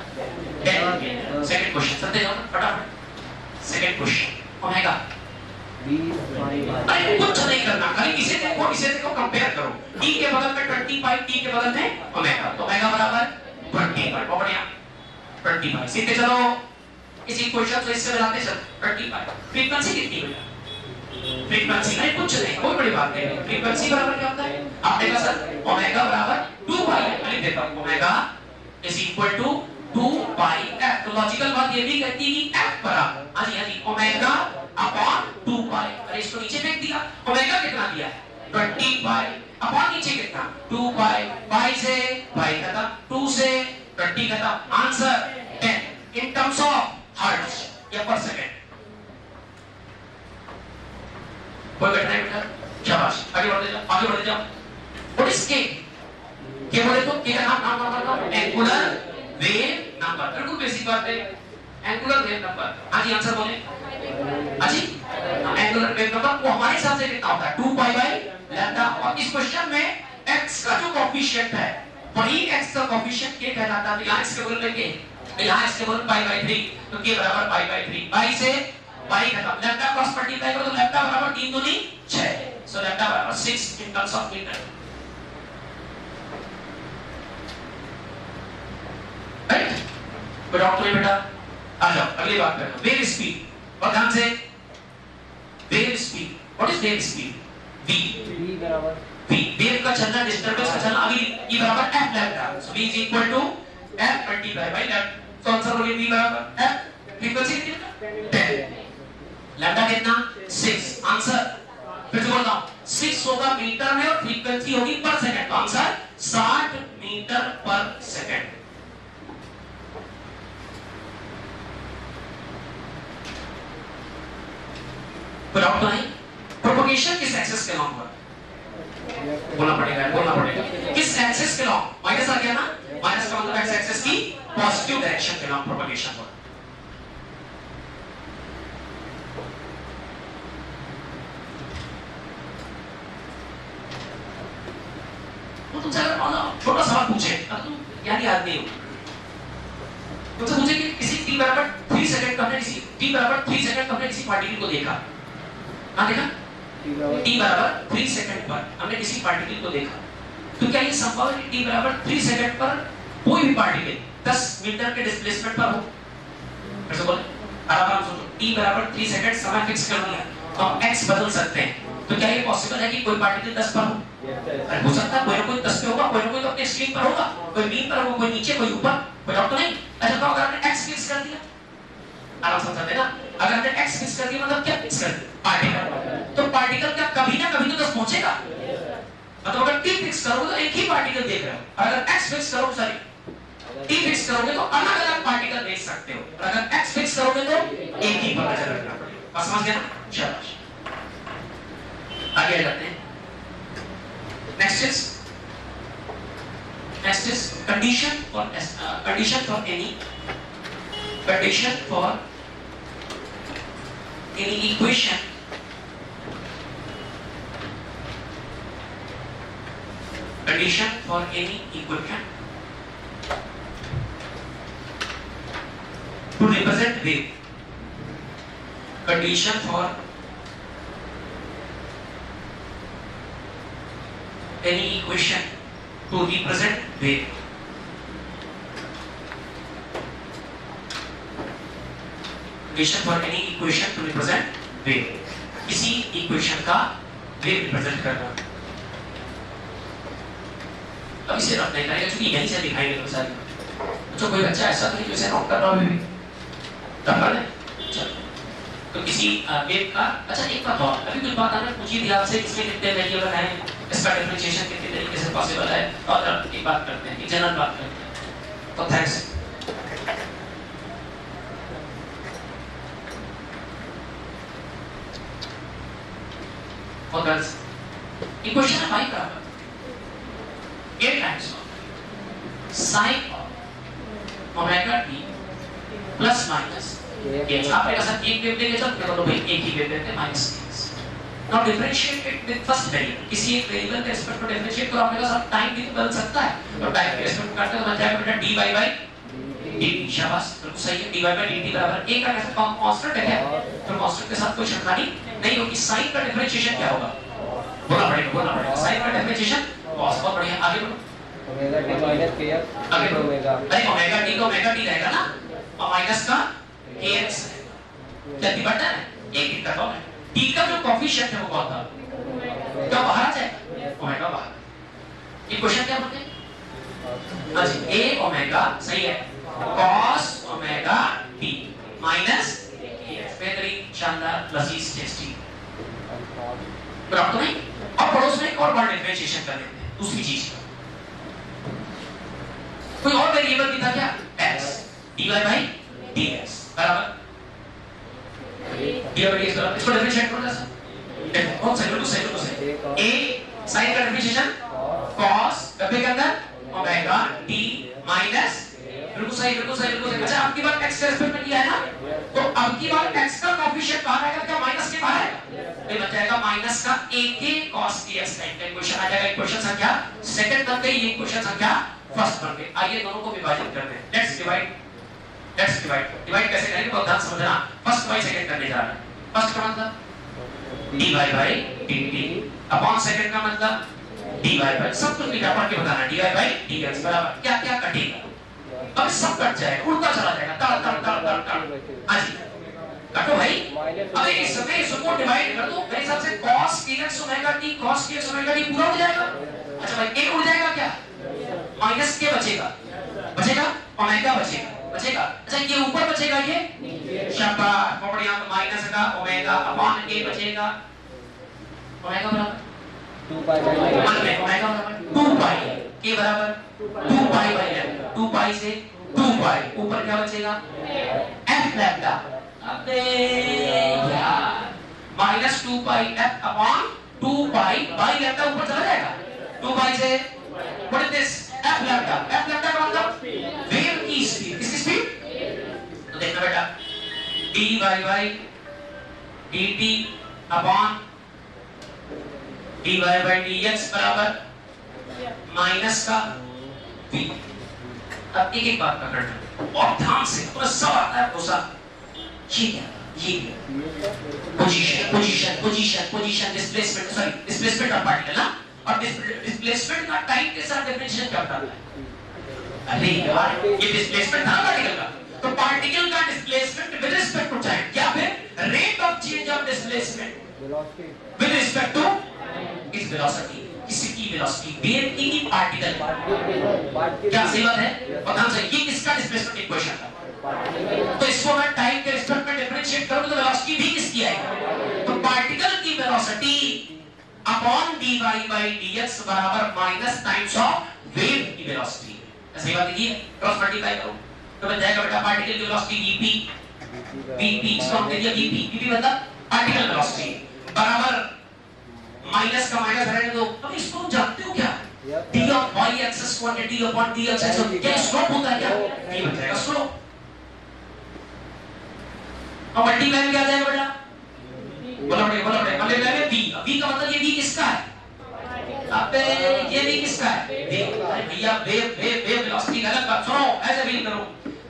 10। सेकंड क्वेश्चन चलते जाओ फटाफट। सेकंड क्वेश्चन ओमेगा, अरे कुछ नहीं करना, खाली इसे देखो कंपेयर करो। t के बगल में 20 पाई, t के बगल में ओमेगा, तो ओमेगा बराबर 20 पाई। बहुत बढ़िया 20 पाई। सीधे चलो इस इक्वेशन से इससे बनाते चलो 20 पाई। फ्रीक्वेंसी कितनी बेटा? फ्रीक्वेंसी नहीं कुछ नहीं, कोई बड़ी बात नहीं। फ्रीक्वेंसी बराबर क्या होता है? आपने कहा सर ओमेगा बराबर 2 पाई। लिख देता हूं omega is equal to 2 pi f। तो लॉजिकल बात ये भी कहती है कि f बराबर हां जी ओमेगा अपॉन 2 पाई। अरे इसको नीचे फेंक दिया। ओमेगा कितना दिया? 20 पाई अपॉन नीचे कितना? 2 पाई। पाई से पाई खत्म, 2 से 20 खत्म। Answer 10 in terms of hertz या पर सेकंड। कोई घटना है बेटा? शाबाश, आगे बढ़ते जाओ, आगे बढ़ते जाओ। व्हाट इज के? के बोले तो के का नाम एंगुलर वेव नंबर। बिल्कुल बेसिक बात है, एंगुलर वेव नंबर। हां जी आंसर बोले अजी। एंगुलर वेव नंबर वो हमारे हिसाब से कितना होता है? 2 पाई बाय लैम्डा। और इस क्वेश्चन में x का जो कोएफिशिएंट है वही x का कोएफिशिएंट के कहलाता है। यहां इसके बगल में के, यहां इसके बगल पाई बाय 3, तो के बराबर पाई बाय 3। पाई से पाई खत्म, लैम्डा क्रॉस मल्टीप्लाई करो तो लैम्डा बराबर 3 दूनी 6। सो लैम्डा बराबर 6 in terms of metre. Right? कोई डाउट नहीं बेटा? आ जाओ अगली बात करें। वेव स्पीड, और ध्यान से wave speed. What is wave speed? v बराबर v, वेव का चलना, डिस्टरबेंस का चलना। अभी e बराबर f lambda. So v is equal to f multiply by lambda. तो आंसर हो गया v बराबर f। फ्रीक्वेंसी कितनी? 10। लैम्डा कितना? 6। आंसर फिर से बोलता हूं 6 होगा मीटर में और फ्रीक्वेंसी होगी पर सेकंड। तो आंसर 60 मीटर पर सेकंड। कोई डाउट नहीं? प्रोपगेशन किस एक्सिस के लॉन्ग पर? बोलना पड़ेगा। किस एक्सिस के लॉन्ग? माइनस आ गया ना? माइनस का मतलब एक्स एक्सिस की पॉजिटिव डायरेक्शन के लॉन्ग प्रोपगेशन पर। तो तुमसे अगर छोटा सवाल पूछे अब तुम यानी याद नहीं हो, तुमसे पूछे कि किसी t बराबर 3 सेकंड पर हमने किसी t बराबर 3 सेकंड पर हमने किसी पार्टिकल को देखा। हाँ देखा? t बराबर 3 सेकंड पर हमने किसी पार्टिकल को देखा, तो क्या ये संभव है कि t बराबर 3 सेकंड पर कोई भी पार्टिकल 10 मीटर के डिस्प्लेसमेंट पर हो? फिर से बोले, आराम सोचो। t बराबर 3 सेकंड समय फिक्स कर दिया तो हम x बदल सकते हैं, तो क्या ये पॉसिबल है कि कोई पार्टिकल 10 पर हो? अरे हो सकता है, कोई ना कोई 10 पे होगा, कोई ना कोई तो अपने स्क्रीन पर होगा, कोई मीन पर होगा, कोई नीचे, कोई ऊपर, कोई डाउट तो नहीं। अच्छा तो अगर हमने x फिक्स कर दिया आराम समझ सकते हैं ना। अगर हमने x फिक्स कर दिया मतलब क्या फिक्स कर दिया? पार्टिकल। तो पार्टिकल क्या कभी ना कभी तो 10 पहुंचेगा। मतलब अगर t फिक्स करोगे तो एक ही पार्टिकल देख रहे हो। अगर x फिक्स करोगे सॉरी t फिक्स करोगे तो अलग-अलग पार्टिकल देख सकते हो। और अगर x फिक्स करोगे तो एक ही पार्टिकल रखना पड़ेगा। बस समझ गए ना? शाबाश। आगे बढ़ते हैं। Next is condition for any equation to represent wave. Condition for any equation to represent wave. Condition for any equation to represent wave. किसी equation का wave represent करना। अब इसे रफ नहीं करेंगे क्योंकि यहीं से दिखाएंगे तो सारी। तो कोई बच्चा ऐसा नहीं जो इसे नोट कर रहा हो भी कर ले। चलो तो किसी वेव का अच्छा एक बात और अभी कुछ बात हमने पूछी थी आपसे इसमें कितने वेरिएबल हैं, इसका डिफरेंशिएशन कितने तरीके से पॉसिबल है और एक बात करते हैं, एक जनरल बात करते हैं। तो थैंक्स। और गर्ल्स इक्वेशन है y बराबर a times sin of omega t plus minus ये आपने कहा सर एक वेव लेके चलो तो भाई एक ही वेव लेते minus now differentiate it with first variable. किसी एक वेरिएबल के रिस्पेक्ट में डिफरेंशिएट करो आपने कहा सर टाइम भी तो बदल सकता है और टाइम के रिस्पेक्ट में करते तो बन जाएगा बेटा dy बाय dt। शाबाश बिल्कुल सही है। dy बाय dt बराबर a का कैसे कांस्टेंट है क्या? तो कांस्टेंट के साथ कोई छेड़खानी नहीं होगी। sin का डिफरेंशिएशन क्या होगा? बोलना पड़ेगा sin का डिफरेंशिएशन बहुत बढ़िया। आगे बढ़ो। ओमेगा t माइनस kx आगे ओमेगा ओमेगा t तो ओमेगा t रहेगा ना और माइनस का kx क्या डिवाइड है एक ही करता है। t का जो कोएफिशिएंट है वो कौन था? क्या बाहर आ जाए ओमेगा बाहर। ये क्वेश्चन क्या बोलते हैं? हां जी a ओमेगा सही है cos omega t minus kx। बेहतरीन शानदार लजीज टेस्टी बराबर तो नहीं। अब पड़ोस में एक और बार डिफरेंशिएशन कर लेते हैं दूसरी चीज का। कोई और वेरिएबल भी था क्या? x dy बाय dx बराबर dy बाय dx बराबर इसको डिफरेंशिएट करो जैसा देखो कौन सही बिल्कुल सही a sin का डिफरेंशिएशन cos डब्बे के अंदर ओमेगा t माइनस बिल्कुल सही। अच्छा अब की बार x के रिस्पेक्ट में किया है ना तो अब की बार x का कोएफिशिएंट कहां आएगा? क्या माइनस के बाहर आएगा? ये बन जाएगा माइनस का a cos dx का इक्वेशन आ जाएगा। इक्वेशन संख्या सेकंड बन गई, ये इक्वेशन संख्या फर्स्ट बन गई। आइए दोनों को विभाजित करते हैं। लेट्स डिवाइड कैसे करेंगे बहुत ध्यान समझना। फर्स्ट बाय सेकंड करने जा रहे हैं। फर्स्ट का मतलब dy by dt upon second का मतलब dy बाय सब कुछ लिखा पढ़ के बताना dy बाय dx बराबर क्या क्या कटेगा। अब सब कट जाएगा उल्टा चला जाएगा तड़। हां जी काटो भाई। अबे इस समय इसको डिवाइड कर दो मेरे हिसाब से cos kx omega t cos kx omega t पूरा हो जाएगा। अच्छा भाई एक उड़ जाएगा क्या? माइनस के बचेगा ओमेगा बचेगा। अच्छा ये ऊपर बचेगा ये शाबाश बहुत बढ़िया। तो माइनस का ओमेगा अपॉन a बचेगा ओमेगा बराबर 2 पाई बाय ओमेगा बराबर 2 पाई k बराबर 2 पाई बाय लैम्डा 2 पाई से 2 पाई ऊपर क्या बचेगा f लैम्डा। अबे यार minus 2 pi f upon 2 pi by lambda ऊपर चला जाएगा 2 पाई से what is this f lambda का मतलब वेव की स्पीड। किसकी स्पीड? तो देखना बेटा dy by dt upon dy by dx बराबर माइनस का v। अब एक एक बात पकड़ना और ध्यान से तो सब आता है गुस्सा। ये पोजीशन डिस्प्लेसमेंट ऑफ पार्टिकल ना और डिस्प्लेसमेंट का टाइम के साथ डिफरेंशिएशन क्या होता है? अरे यार ये डिस्प्लेसमेंट था पार्टिकल का तो पार्टिकल का displacement with respect to time या फिर rate of change of displacement with respect to इस वेलोसिटी। किसकी वेलोसिटी? वेव की पार्टिकल। क्या सही बात है? और ध्यान से ये किसका डिस्प्लेसमेंट इक्वेशन था? तो इसको मैं टाइम के रिस्पेक्ट में डिफरेंशिएट करूं तो वेलोसिटी भी किसकी आएगी? तो पार्टिकल की velocity upon dy by dx बराबर माइनस टाइम्स ऑफ वेव की वेलोसिटी। ऐसी बात लिखिए, क्रॉस मल्टीप्लाई करो तो बन जाएगा बेटा पार्टिकल की वेलोसिटी vp इसको हम दे दिया vp मतलब पार्टिकल वेलोसिटी बराबर माइनस का माइनस रहने दो। अब इसको जानते हो क्या? d of y axis quantity upon d x axis क्या स्लोप होता है क्या? ये बन जाएगा स्लोप। अब मल्टीप्लाई में क्या आ जाएगा बेटा? बोला मल्टीप्लाई में v। अब v का मतलब ये v किसका है? अबे ये v किसका है? अरे भैया वेव वेलोसिटी गलत बात सुनो, ऐसे फील करो।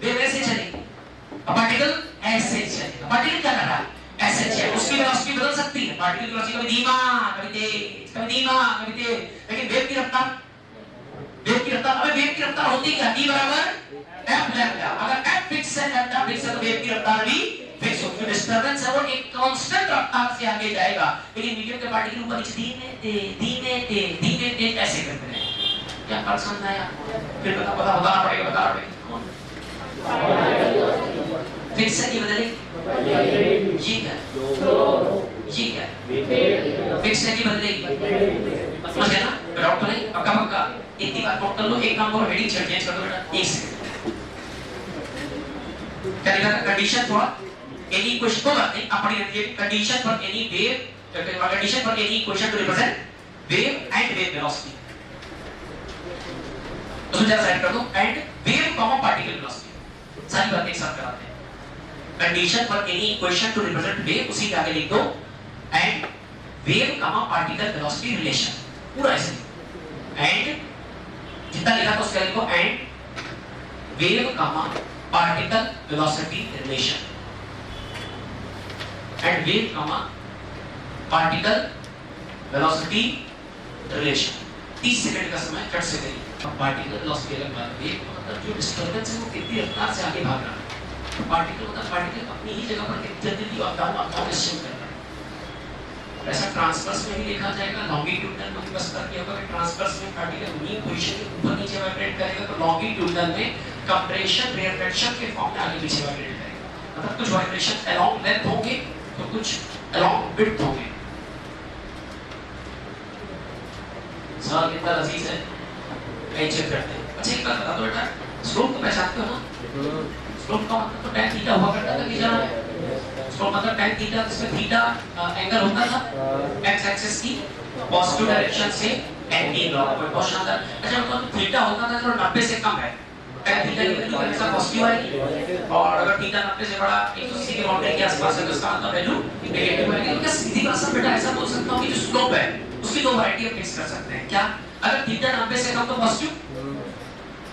वेव ऐसे चलेगी, अब पार्टिकल ऐसे चलेगा। पार्टिकल क्या कर रहा है? ऐसे चलेगा। उसकी वेलोसिटी बदल सकती है। पार्टिकल की वेलोसिटी कभी धीमा कभी तेज, कभी धीमा कभी तेज, लेकिन वेव की रफ्तार अबे वेव की रफ्तार होती क्या? d बराबर f लैम्डा। अगर f फिक्स है, लैम्डा फिक्स है तो वेव की रफ्तार भी फिक्स होगी। डिस्टरबेंस है वो एक कांस्टेंट रफ्तार से आगे जाएगा, लेकिन मीडियम के पार्टिकल ऊपर नीचे धीमे तेज ऐसे करते हैं। क्या फर्क समझ आया? फिर बताना पड़ेगा। फिक्स है कि बदलेगी? ये क्या फिक्स है कि बदलेगी? समझ गया ना? डाउट तो नहीं? पक्का इतनी बात नोट कर लो। एक काम करो, हेडिंग चेंज कर दो बेटा। एक सेकंड क्या लिखा था? कंडीशन फॉर एनी इक्वेशन को बात नहीं अपनी condition for any wave, condition for any equation two represent wave and wave velocity. उसमें जरा साइड कर दो and wave comma particle velocity, सारी बातें एक साथ कराते हैं। Condition for any equation two represent wave, उसी के आगे लिख दो and wave comma particle velocity relation, पूरा ऐसे एंड जितना लिखा था उसके लिखो and wave comma particle velocity relation and wave comma particle velocity relation. 30 second का समय कट से करिए। अब पार्टिकल वेलोसिटी अलग बात है, मतलब जो डिस्टरबेंस है वो कितनी रफ्तार से आगे भाग रहा है। पार्टिकल मतलब पार्टिकल अपनी ही जगह पर कितनी जल्दी अपडाउन शिफ्ट कर रहा है। ऐसा ट्रांसवर्स में भी देखा जाएगा, लॉन्गिट्यूडनल में भी बस कर दिया होगा कि ट्रांसवर्स में पार्टिकल उन्हीं पोजीशन के ऊपर नीचे वाइब्रेट करेगा, तो लॉन्गिट्यूडनल में कंप्रेशन रिफ्लेक्शन के फॉर्म में आगे पीछे वाइब्रेट करेगा। मतलब कुछ वाइब्रेशन अलोंग लेंथ होंगे तो कुछ अलोंग विड्थ होंगे। सवाल कितना लजीज है, कहीं चेक करते हैं। अच्छा एक बात बता दो बेटा, स्लोप को पहचानते हो ना? स्लोप का मतलब तो tan थीटा हुआ करता था कि जाना है। स्लोप मतलब tan थीटा, जिसमें थीटा एंगल होता था x एक्सिस की पॉजिटिव डायरेक्शन से एंटी लॉग में बहुत शानदार। अच्छा मतलब थीटा होता था जो 90 से कम है, tan थीटा की वैल्यू हमेशा पॉजिटिव आएगी, और अगर थीटा 90 से बड़ा 180 के बाउंड्री के आसपास है तो इसका मतलब वैल्यू नेगेटिव आएगी। तो क्या सीधी भाषा बेटा ऐसा बोल सकता हूं कि जो स्लोप है उसकी दो वैरायटी हम फिक्स कर सकते हैं। क्या? अगर थीटा 90 से कम तो पॉजिटिव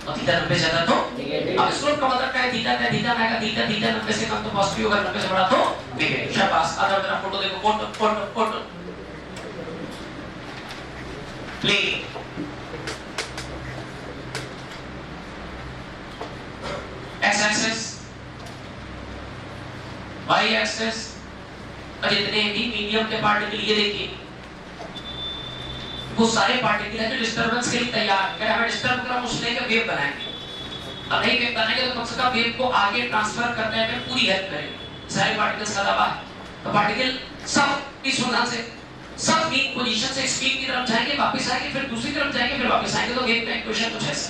और थीटा 90 से ज्यादा तो नेगेटिव। अब स्लोप का मतलब क्या है? थीटा में आएगा थीटा 90 से कम तो पॉजिटिव, अगर 90 से बड़ा तो नेगेटिव। शाबाश। अगर जरा फोटो देखो, photo play. X axis, y axis, और जितने भी मीडियम के पार्टिकल ये देखिए, वो सारे पार्टिकल हैं जो डिस्टरबेंस के लिए तैयार है। अगर हमें डिस्टर्ब करा मुझे लेकर वेव बनाएंगे, अब नहीं वेव बनाएंगे तो कम से कम वेव को आगे ट्रांसफर करने में पूरी हेल्प करेंगे। सारे पार्टिकल्स का दबाव है तो पार्टिकल सब इस वजह से सब एक पोजीशन से स्पीड की तरफ जाएंगे, वापस आएंगे, फिर दूसरी तरफ जाएंगे, फिर वापस आएंगे। तो वेव का इक्वेशन कुछ ऐसा,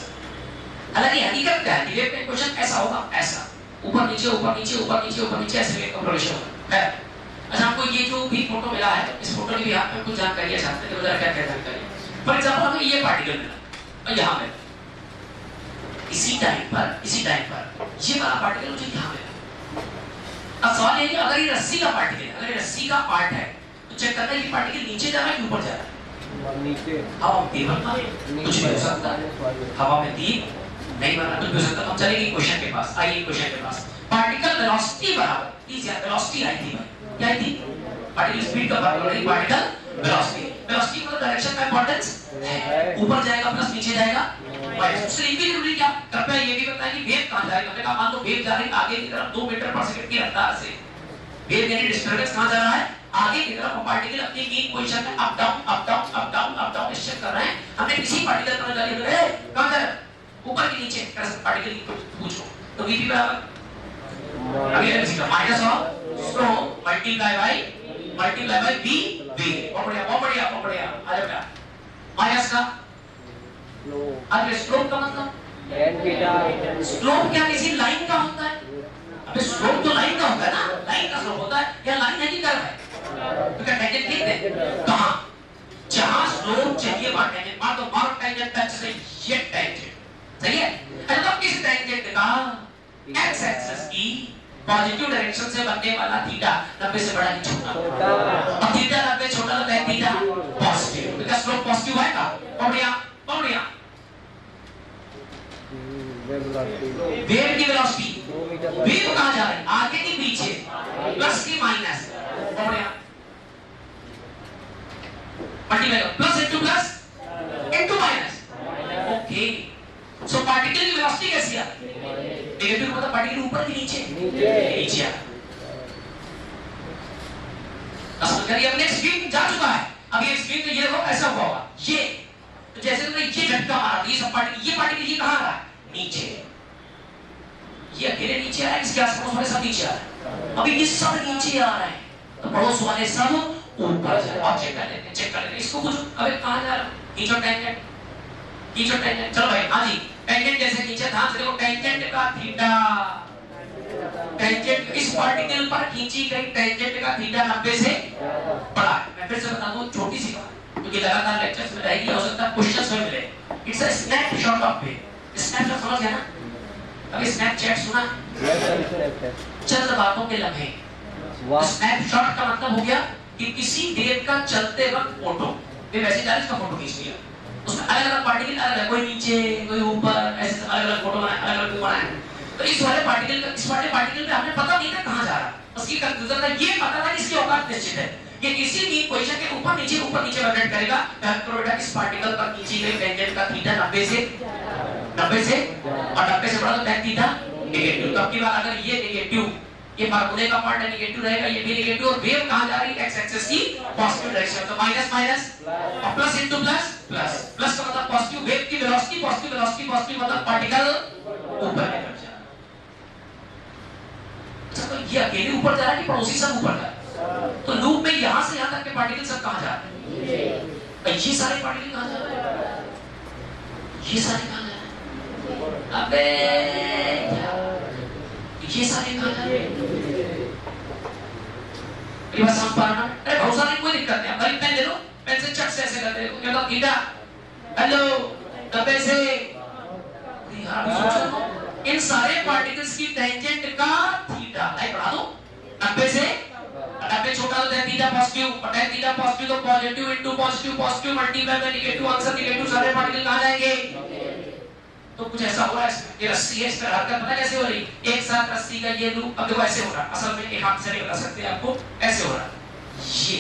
हालांकि हकीकत क्या है, वेव का इक्वेशन ऐसा होगा, ऐसा ऊपर नीचे ऊपर नीचे ऊपर नीचे ऊपर नीचे ऐसे वेव का प्रोग्रेशन होगा। अच्छा आपको ये जो भी फोटो मिला है, इस फोटो की भी आप कुछ जानकारी चाहते हैं तो जरा क्या जानकारी? फॉर एग्जांपल हमें ये पार्टिकल मिला और यहाँ मिला, इसी टाइम पर ये वाला पार्टिकल मुझे यहाँ मिला। अब सवाल ये कि अगर ये रस्सी का पार्टिकल है, अगर ये रस्सी का पार्ट है तो चेक करना है कि पार्टिकल नीचे जा रहा है कि ऊपर जा रहा है? नीचे। हवा में टेबल पर कुछ भी हो सकता है, हवा में दीप नहीं बना कुछ भी हो सकता है। हम चलेंगे क्वेश्चन के पास। आइए क्वेश्चन के पास। पार्टिकल वेलोसिटी बराबर इज वेलोसिटी आई थी भाई, क्या आई थी? पार्टिकल स्पीड का बराबर है पार्टिकल वेलोसिटी। वेलोसिटी मतलब डायरेक्शन का इंपॉर्टेंस है, ऊपर जाएगा प्लस नीचे जाएगा माइनस। उससे इक्विलिब्रियम क्या? कृपया ये भी बताएं कि वेव कहां जा रही है। हमने कहा मान लो वेव जा रही है आगे की तरफ 2 मीटर पर सेकंड की रफ्तार से। वेव यानी डिस्टरबेंस कहां जा रहा है? आगे की तरफ। पार्टिकल अपनी मीन पोजीशन में up down up down up down up down निश्चित कर रहे हैं। हमने किसी पार्टिकल पर डाली है कहां जा रहा है? ऊपर के नीचे। पार्टिकल की पूछो तो वीपी बराबर अभी minus of stroke multiply by B B. बहुत बढ़िया आ जाओ। माइनस का लो अब स्ट्रोक का मतलब tan थीटा स्लोप क्या किसी लाइन का होता है? अबे स्लोप तो लाइन का होता है ना, लाइन का स्लोप होता है या लाइन नहीं कर रहा है तो क्या टेंजेंट लिख दे कहां जहां स्लोप चाहिए वहां टेंजेंट मार दो। मार टेंजेंट टच से ये टेंजेंट सही है। मतलब किस टेंजेंट का एक्स एक्सिस की पॉजिटिव डायरेक्शन से बनने वाला थीटा 90 से बड़ा कि छोटा। अब थीटा 90 छोटा तो थीटा पॉजिटिव, तो क्या स्लोप पॉजिटिव आएगा? बढ़िया वेव की वेलोसिटी वेव कहां जा रही है, आगे की पीछे, प्लस की माइनस, बढ़िया multiply plus into minus. Okay so particle की वेलोसिटी कैसी है? नेगेटिव मतलब पार्टिकल ऊपर की नीचे आ। असल करिए अब नेक्स्ट स्क्रीन जा चुका है। अब ये स्क्रीन तो ये ऐसा हुआ होगा ये, तो जैसे तुमने ये झटका मारा ये सब पार्टिकल ये कहां आ रहा है? नीचे। ये अकेले नीचे आ रहा है, इसके आसपास वाले सब नीचे आ रहे हैं। अभी ये सब नीचे आ रहे हैं तो पड़ोस वाले सब ऊपर जा रहे हैं। चेक कर लेते इसको कुछ। अबे कहां जा रहा है? खींचो टेंजेंट चलो भाई। हाँ जी टेंजेंट जैसे नीचे था देखो टेंजेंट का थीटा, टेंजेंट इस पार्टिकल पर खींची गई टेंजेंट का थीटा 90 से बड़ा है। मैं फिर से बता दूं छोटी सी बात क्योंकि लगातार लेक्चर्स में रहेगी, हो सकता है क्वेश्चंस में मिले। It's a snapshot of wave. Snapshot समझ गया ना? अभी स्नैपचैट सुना? चंद बातों के लम्हे। स्नैपशॉट का मतलब हो गया कि किसी देर का चलते वक्त फोटो। ये वैसे 40 का फोटो खींच लिया, उसमें अलग-अलग पार्टिकल अलग, कोई नीचे कोई ऊपर, ऐसे अलग-अलग फोटो बनाए, अलग-अलग बनाए। तो इस वाले पार्टिकल पे हमने पता नहीं था कहां जा रहा। उसकी कंक्लूजन था ये पता था कि इसकी औकात निश्चित है, ये किसी भी पोजीशन के ऊपर नीचे वाइब्रेट करेगा। तो बेटा इस पार्टिकल पर खींची गई टेंजेंट का थीटा 90 से और 90 से बड़ा तो tan थीटा नेगेटिव। तो अब की बात अगर ये नेगेटिव, ये फार्मूले का पार्ट नेगेटिव रहेगा, ये भी नेगेटिव, और वेव कहां जा रही है? एक्स एक्सिस की पॉजिटिव डायरेक्शन। तो माइनस और प्लस इनटू प्लस का मतलब पॉजिटिव। वेव की वेलोसिटी पॉजिटिव मतलब पार्टिकल ऊपर की तरफ जा रहा है। अच्छा तो ये अकेले ऊपर जा रहा है कि पड़ोसी सब ऊपर जा रहा है? तो लूप में यहां से यहां तक के पार्टिकल सब कहां जा रहे हैं? ये सारे पार्टिकल कहां जा रहे हैं? ये सारे कहां जा रहे हैं? अबे ये सारे कहां जा रहे हैं? ये बस हम पाना। अरे भरोसा नहीं, कोई दिक्कत नहीं। भाई पेन ले लो, पेन से चट से ऐसे कर दे। क्या मतलब थीटा हेलो 90 से यार सोचो इन सारे पार्टिकल्स की टेंजेंट का थीटा लाइक बढ़ा दो 90 से। 90 छोटा तो tan थीटा पॉजिटिव, और tan थीटा पॉजिटिव तो positive into positive multiply by negative, answer negative. सारे पार्टिकल कहां जाएंगे? तो कुछ ऐसा हो रहा है इसमें। ये रस्सी है, इस पर हरकत पता कैसे हो रही? एक साथ रस्सी का ये लूप अब देखो ऐसे हो रहा है। असल में एक हाथ से नहीं बता सकते आपको, ऐसे हो रहा है। ये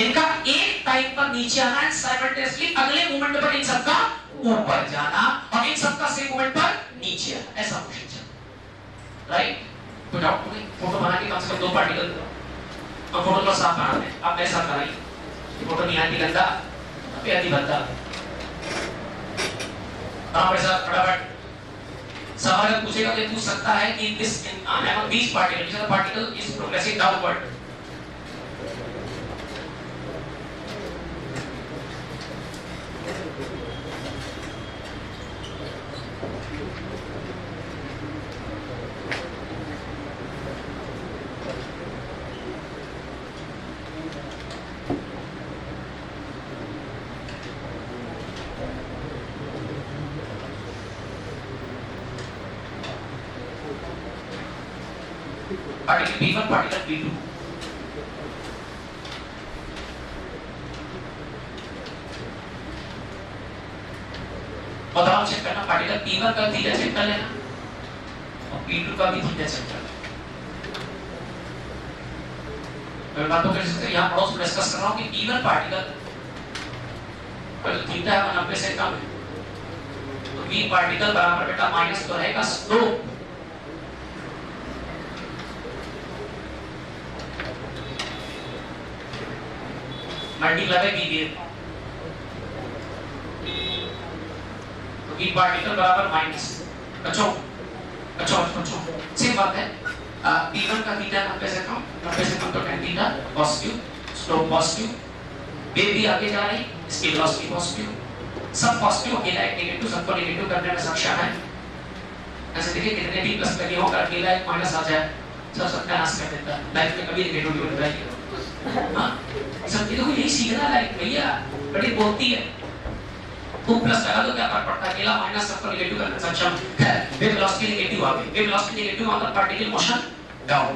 इनका एक टाइम पर नीचे आना है, साइमल्टेनियसली अगले मोमेंट पर इन सबका ऊपर जाना, और इन सबका सेम मोमेंट पर नीचे आना। ऐसा मोशन चल राइट। तो डाउट नहीं, फोटो बना के कम से कम 2 पार्टिकल और फोटो को साफ बनाते हैं। अब मैं साफ कराई फोटो नहीं आती गंदा पे आती बंदा। हमारे साथ फटाफट सवाल पूछेगा तो पूछ सकता है कि this among these particles the particle is progressing downward. Particle B1, particle B2. बताओ चेक करना, पार्टिकल P1 का थीटा चेक कर लेना और P2 का भी थीटा चेक कर लेना। मैं बात तो कर सकते यहाँ पड़ोस में डिस्कस कर रहा हूँ कि P1 पार्टिकल पर थीटा है 90 से कम है, तो B पार्टिकल बराबर बेटा माइनस तो रहेगा slope multiply by B wave. तो बी पार्टिकल बराबर माइनस। बच्चों अच्छा सेम बात है। P1 का थीटा 90 से कम तो tan theta positive, slope positive, wave भी आगे जा रही, इसकी वेलोसिटी पॉजिटिव, सब पॉजिटिव, अकेला एक नेगेटिव, सबको नेगेटिव करने में सक्षम है। ऐसे देखिए कितने भी प्लस लगे होकर अकेला एक माइनस आ जाए, सब सबका नाश कर देता है। लाइफ में कभी नेगेटिव नहीं होता है। हाँ, सब देखो यही सीखना लाइफ भैया, बड़ी बोलती है। तुम प्लस लगा दो क्या फर्क पड़ता है, अकेला माइनस सबको नेगेटिव करने में सक्षम है। वेव वेलोसिटी नेगेटिव आ गई, वेव वेलोसिटी नेगेटिव मतलब particle motion down.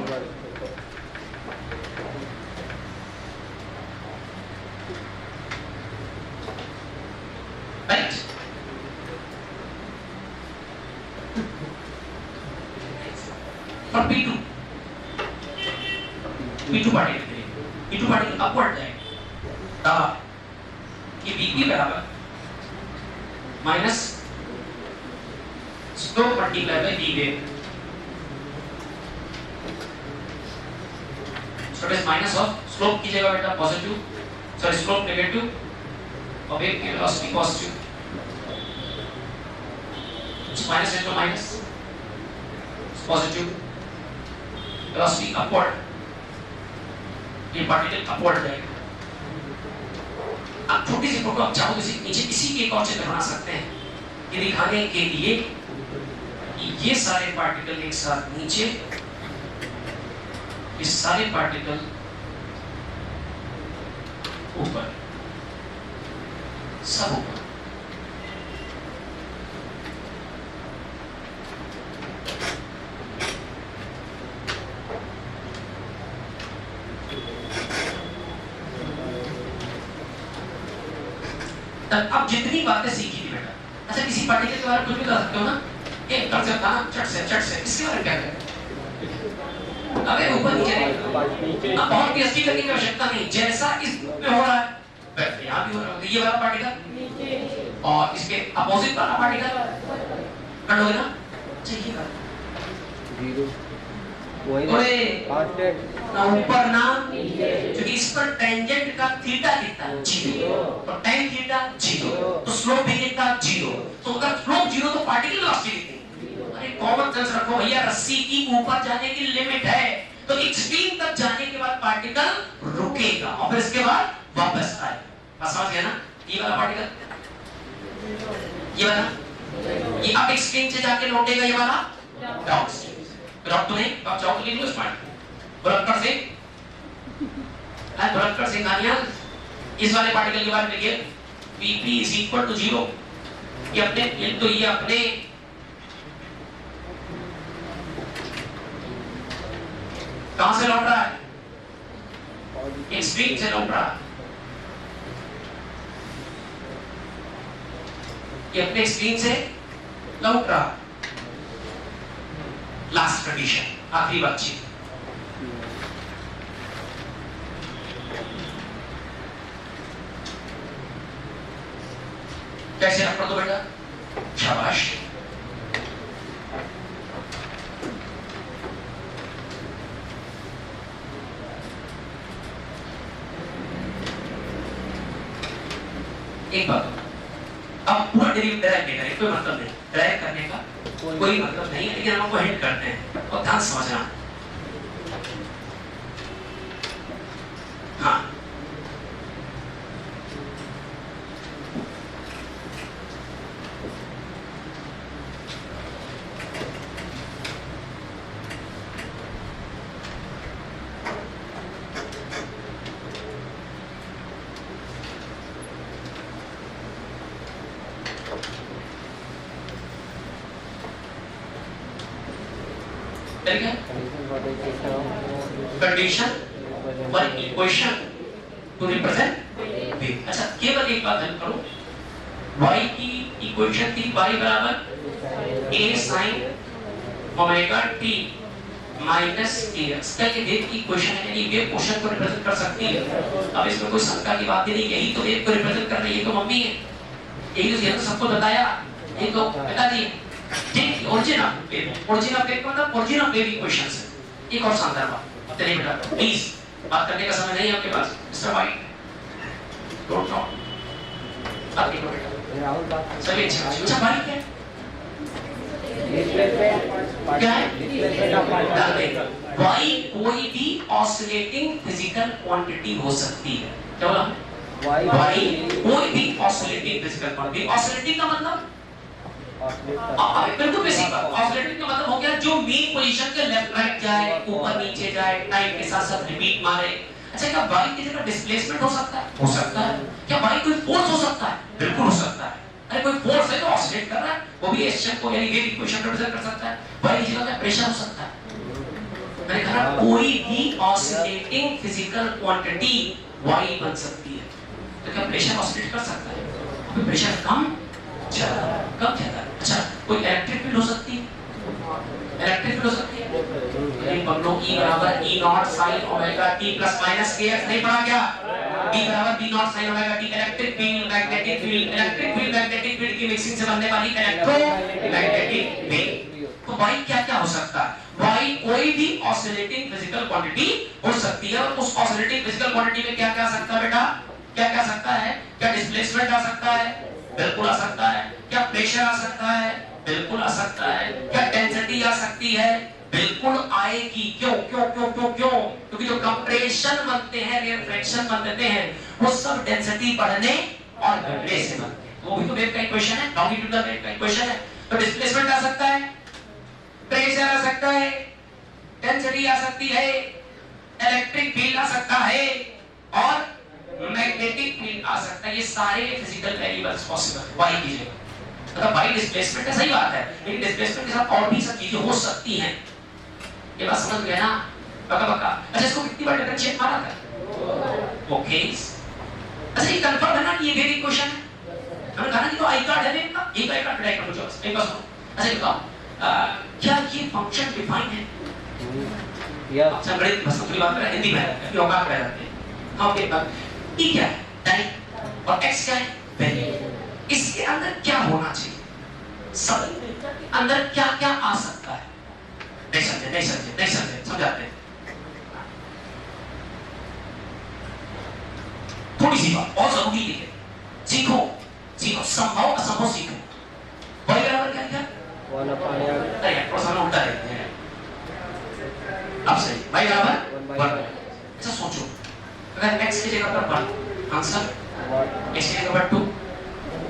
Right, for P2 particle upward जाएगा, ये Vp बराबर minus slope multiply bye v wave, so it is minus of slope की जगह बेटा पॉजिटिव, सॉरी स्लोप नेगेटिव और wave की velocity positive, minus into minus positive, velocity upward, ये particle upward जाएगा। आप छोटी सी फोटो आप चाहो तो नीचे इसी के एक और चित्र बना सकते हैं, ये दिखाने के लिए कि ये सारे पार्टिकल एक साथ नीचे, ये सारे पार्टिकल ऊपर, सब ऊपर। अब जितनी बातें सीखी थी बेटा, अच्छा किसी पार्टिकल के बारे में कुछ भी बता सकते हो ना, एक कर सकता ना चट से इसके बारे में क्या करें? अबे ऊपर नीचे नहीं, अब बहुत पीएचडी करने की आवश्यकता नहीं, जैसा इसमें हो रहा है वैसे यहाँ भी हो रहा है। ये वाला पार्टिकल और इसके अपोजिट वाला पार्टिकल कर लोगे ना, चाहिए कर ना ऊपर ना, क्योंकि इस पर टेंजेंट का थीटा कितना है 0, तो tan थीटा 0, तो स्लोप भी कितना 0, तो अगर स्लोप 0 तो पार्टिकल वेलोसिटी कितनी? अरे कॉमन सेंस रखो भैया, रस्सी की ऊपर जाने की लिमिट है, तो एक्सट्रीम तक जाने के बाद पार्टिकल रुकेगा और फिर इसके बाद वापस आएगा। बस समझ गए ना? ये वाला पार्टिकल, ये वाला, ये अब एक्सट्रीम से जाके लौटेगा, ये वाला डाउनस्ट्रीम। डॉक्टर ने आप चाहो तो लिख लो इस पॉइंट, बुरक्कर से गानियां इस वाले पार्टिकल के बारे में लिखिए, Vp is equal to 0, ये अपने कहां से लौट रहा है? एक्सट्रीम से लौट रहा है, ये अपने एक्सट्रीम से लौट रहा है। लास्ट कंडीशन, आखिरी बातचीत, कैसे रख दो बेटा, शाबाश। एक बात, अब पूरा डेरिवेटिव ड्राइव नहीं करें, कोई मतलब नहीं, ड्राइव करने का कोई मतलब नहीं है, लेकिन हम आपको हिंट करते हैं और ध्यान समझना। हाँ, कंडीशन और इक्वेशन टू रिप्रेजेंट वेव। अच्छा केवल एक बात हेल्प करो, y की इक्वेशन थी y बराबर a sin omega t minus kx, क्या ये वेव की इक्वेशन है? यानी वेव मोशन को रिप्रेजेंट कर सकती है। अब इसमें कोई शंका की बात ही नहीं, यही तो वेव को रिप्रेजेंट कर रही है, ये तो मम्मी है, यही तो सबको बताया, ये तो पिताजी ठीक। ओरिजिनल वेव मतलब ओरिजिनल वेव इक्वेशंस है। एक और शानदार बात, चलिए बेटा प्लीज, बात करने का समय नहीं है आपके पास, मिस्टर वाइट डोंट नो, आप देखो बेटा राहुल बात चलिए। अच्छा भाई क्या क्या है? डाल देंगे। y कोई भी ऑसिलेटिंग फिजिकल क्वांटिटी हो सकती है। क्या बोला? y कोई भी ऑसिलेटिंग फिजिकल क्वांटिटी। ऑसिलेटिंग का मतलब बिल्कुल बेसिक बात। ऑसिलेटिंग का मतलब हो गया जो मीन पोजीशन के लेफ्ट राइट जाए, ऊपर नीचे जाए, टाइम के साथ साथ रिपीट मारे। अच्छा, क्या y की जगह डिस्प्लेसमेंट हो सकता है? हो सकता है। क्या y कोई फोर्स हो सकता है? बिल्कुल हो सकता है। अरे कोई फोर्स है तो ऑसिलेट कर रहा है, वो भी एस को यानी वेव इक्वेशन रिप्रेजेंट कर सकता है। y की जगह प्रेशर हो सकता है। मैंने कहा कोई भी ऑसिलेटिंग फिजिकल क्वांटिटी y बन सकती है। तो क्या प्रेशर ऑसिलेट कर सकता है? तो प्रेशर कम ज्यादा कम ज्यादा। अच्छा, कोई इलेक्ट्रिक फील्ड हो सकती है? इलेक्ट्रिक फील्ड हो सकती है। ये पढ़ो E बराबर E not sin omega t plus minus kx नहीं पढ़ा क्या? E बराबर B not sin omega t। Electric field, magnetic field, electric field magnetic field की मिक्सिंग से बनने वाली इलेक्ट्रोमैग्नेटिक फील्ड। तो y क्या क्या हो सकता है? y कोई भी ऑसिलेटिंग फिजिकल क्वांटिटी हो सकती है। और उस ऑसिलेटिंग फिजिकल क्वांटिटी में क्या क्या आ सकता है बेटा? क्या क्या आ सकता है? क्या डिस्प्लेसमेंट आ सकता है? बिल्कुल आ सकता है। क्या प्रेशर आ सकता है? बिल्कुल आ सकता है। क्या डेंसिटी आ सकती है? बिल्कुल आएगी। क्यों क्यों क्यों क्यों क्यों? क्योंकि जो कंप्रेशन बनते हैं, रिफ्रैक्शन बनते हैं, वो सब डेंसिटी बढ़ने और घटने से बनते हैं। वो भी तो वेव का इक्वेशन है, लॉन्गिट्यूडनल वेव का इक्वेशन है। तो डिस्प्लेसमेंट आ सकता है, प्रेशर आ सकता है, डेंसिटी आ सकती है, इलेक्ट्रिक फील्ड आ सकता है और मैग्नेटिक फील्ड आ सकता है। ये सारे फिजिकल वेरिएबल्स पॉसिबल है y की जगह। मतलब y डिस्प्लेसमेंट है, सही बात है, लेकिन डिस्प्लेसमेंट के साथ और भी सब चीजें हो सकती हैं। ये बात समझ गए ना? पक्का पक्का। अच्छा, इसको कितनी बार डिफरेंशिएट मारा था? ओके। अच्छा, ये कंफर्म है ना कि ये वेव इक्वेशन है? हमने कहा ना कि तो आई कार्ड है वेव का, एक आई कार्ड डायरेक्ट मुझे बस एक बात सुनो। अच्छा, ये बताओ क्या ये फंक्शन डिफाइन है? अच्छा, बड़े बस थोड़ी बात करें हिंदी में, योगा कर रहे हैं हम। एक बात, ई क्या है? टाइम। और एक्स क्या है? वैल्यू। इसके अंदर क्या होना चाहिए? सब अंदर क्या क्या आ सकता है? नहीं समझे नहीं समझे नहीं समझे, समझाते हैं। थोड़ी सी बात बहुत जरूरी है, सीखो सीखो, संभव असंभव सीखो। y बराबर क्या लिखा? 1/r। अरे थोड़ा सा उल्टा देखते हैं। अब सही, y बराबर 1। अच्छा सोचो, अगर x की जगह पर 1 आंसर, x की जगह पर 2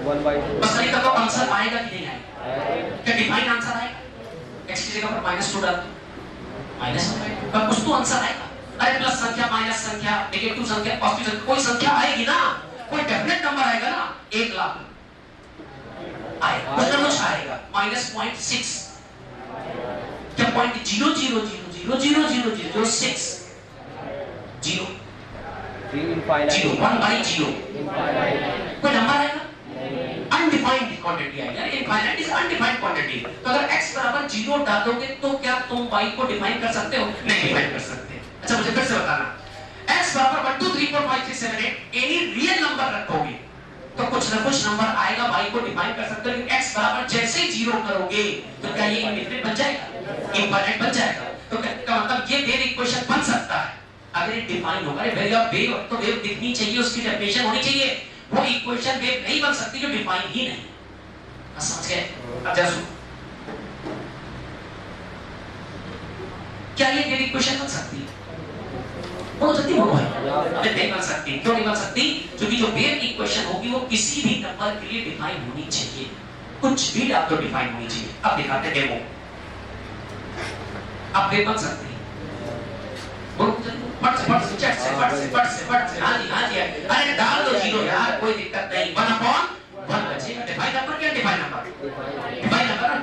1/2, बस नहीं तो आंसर आएगा कि नहीं आएगा? क्या डिफाइन आंसर आएगा? x की जगह पर -2 डाल दो, -1, पर कुछ तो आंसर आएगा। अरे प्लस संख्या, माइनस संख्या, नेगेटिव संख्या, पॉजिटिव संख्या, कोई संख्या आएगी ना, कोई डेफिनेट नंबर आएगा ना। 1 लाख आएगा, कुछ ना कुछ आएगा। -0.6, क्या 0.0000006 0 1/0 कोई नंबर आएगा? अनडिफाइंड क्वांटिटी आएगा। Infinite is undefined quantity. तो अगर x बराबर 0 डालोगे तो क्या तुम y को डिफाइन कर सकते हो? नहीं डिफाइन कर सकते। अच्छा, मुझे फिर से बताना, x बराबर 1 2 3 4 5 6 7 8 एनी रियल नंबर रखोगे तो कुछ ना कुछ नंबर आएगा, y को डिफाइन कर सकते हो। लेकिन x बराबर जैसे ही 0 करोगे तो क्या ये इनफिनिट बन जाएगा? इनफाइनाइट बन जाएगा। तो क्या मतलब ये वेव इक्वेशन बन सकता है अगर ये डिफाइन होगा। अरे भैया वेव तो वेव दिखनी चाहिए, उसकी डेफिनेशन होनी चाहिए। वो इक्वेशन वेव नहीं बन सकती जो डिफाइन ही नहीं। समझ गए? अब जरा सुनो, क्या ये वेव इक्वेशन बन सकती है? बोलो जल्दी बोलो भाई। अरे नहीं बन सकती। क्यों नहीं बन सकती? क्योंकि जो वेव इक्वेशन होगी वो किसी भी नंबर के लिए डिफाइन होनी चाहिए। कुछ भी डाल दो डिफाइन होनी चाहिए। अब दिखाते डेमो। अब वेव बन सकती है? बोलो जल्दी, फट से हाँ जी। अरे डाल दो 0 यार, कोई दिक्कत नहीं। 1/1 बचेगा। डिफाइन नंबर क्या? डिफाइन नंबर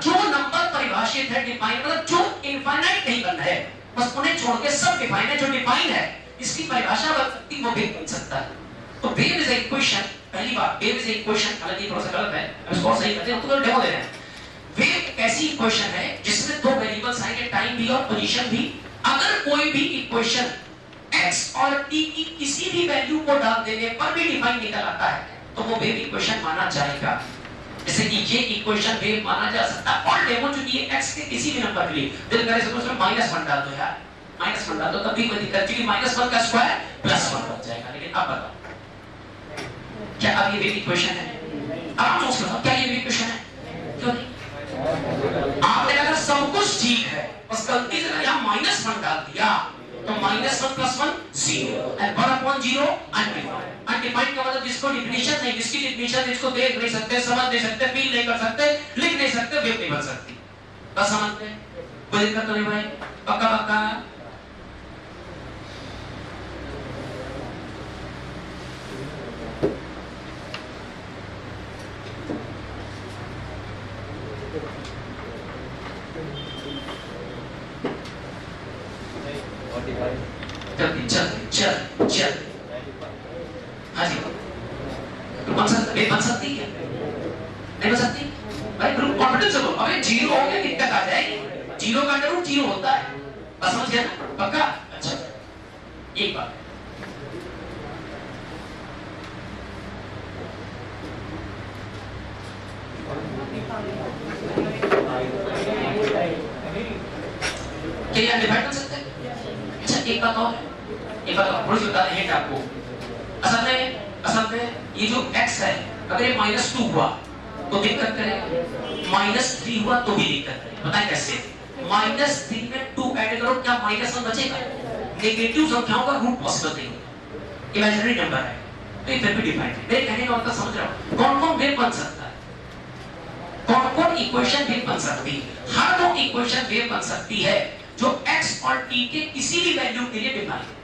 जो नंबर परिभाषित है, डिफाइन मतलब जो इनफाइनाइट नहीं बनना है, बस उन्हें छोड़ के सब डिफाइन है। जो डिफाइन है इसकी परिभाषा बन सकती, वो वेव बन सकता है। तो वेव इज इक्वेशन, पहली बात वेव इज इक्वेशन, हालांकि थोड़ा सा गलत है, हम इसको सही करते हैं, तो डेमो दे रहे हैं। वेव ऐसी इक्वेशन है जिसमें दो वेरिएबल्स आएंगे, टाइम भी और पोजीशन भी। अगर कोई भी इक्वेशन x और t की किसी भी वैल्यू को डाल देने पर भी डिफाइन निकल आता है तो वो वेव इक्वेशन माना जाएगा। जैसे कि ये इक्वेशन वेव माना जा सकता है। और डेमो चूंकि x के किसी भी नंबर के लिए दिल करे सपोज -1 डाल दो यार, -1 डाल दो तब भी कोई दिक्कत, क्योंकि -1 का स्क्वायर +1 बन जाएगा। लेकिन अब बताओ क्या अब ये वेव इक्वेशन है? अब आप सोच लो क्या ये वेव इक्वेशन है? क्यों नहीं? आपने 0 and 1 upon 0 undefined. Undefined का मतलब जिसको definition नहीं, जिसकी definition जिसको देख नहीं सकते, समझ नहीं सकते, feel नहीं कर सकते, लिख नहीं सकते, वेव नहीं बन सकती। बस समझते हैं? कोई दिक्कत तो नहीं भाई? पक्का पक्का? चल हाँ जी बन सकती है नहीं बन सकती भाई ग्रुप कॉन्फिडेंस से बोलो अबे जीरो हो गया दिक्कत आ जाएगी जीरो का अंडर रूट जीरो होता है बस समझ गया ना पक्का अच्छा एक बात क्या ये डिवाइड कर सकते हैं अच्छा एक बात और थोड़ी सी बता दें आपको असल में ये जो x है अगर ये -2 हुआ तो दिक्कत करेगा -3 हुआ तो भी दिक्कत करेगा बताएं कैसे -3 में 2 ऐड करो क्या -1 बचेगा नेगेटिव संख्याओं का रूट पॉसिबल नहीं होगा इमेजिनरी नंबर है तो ये फिर भी डिफाइंड है मेरे कहने का मतलब समझ रहा हूं कौन-कौन वेव बन सकता है कौन-कौन इक्वेशन वेव बन सकती है हर वो इक्वेशन वेव बन सकती है जो x और t के किसी भी वैल्यू के लिए डिफाइन है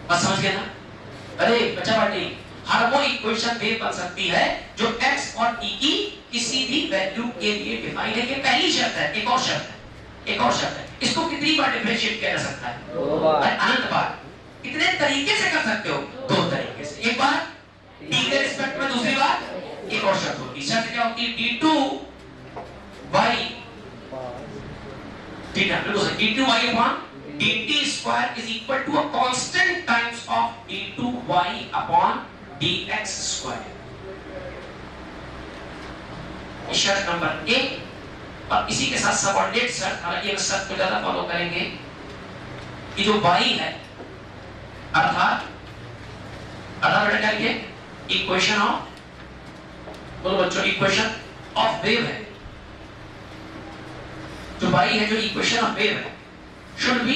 बस समझ गए ना अरे बच्चा बाटी हर वो इक्वेशन वेव बन सकती है जो x और t की किसी भी वैल्यू के लिए डिफाइन है ये पहली शर्त है एक और शर्त है इसको कितनी बार डिफरेंशिएट किया जा सकता है दो बार अनंत बार कितने तरीके से कर सकते हो दो तरीके से एक बार t के रिस्पेक्ट में दूसरी बार एक और शर्त होती है शर्त क्या होती है d2 y theta d2y upon dt square is equal to a constant times of d2y upon dx square शर्त नंबर 1 और इसी के साथ सबऑर्डिनेट शर्त हालांकि एक शर्त को ज्यादा फॉलो करेंगे कि जो y है अर्थात बेटा क्या लिखे इक्वेशन ऑफ बोलो बच्चों इक्वेशन ऑफ वेव है जो y है जो इक्वेशन ऑफ वेव है शुड बी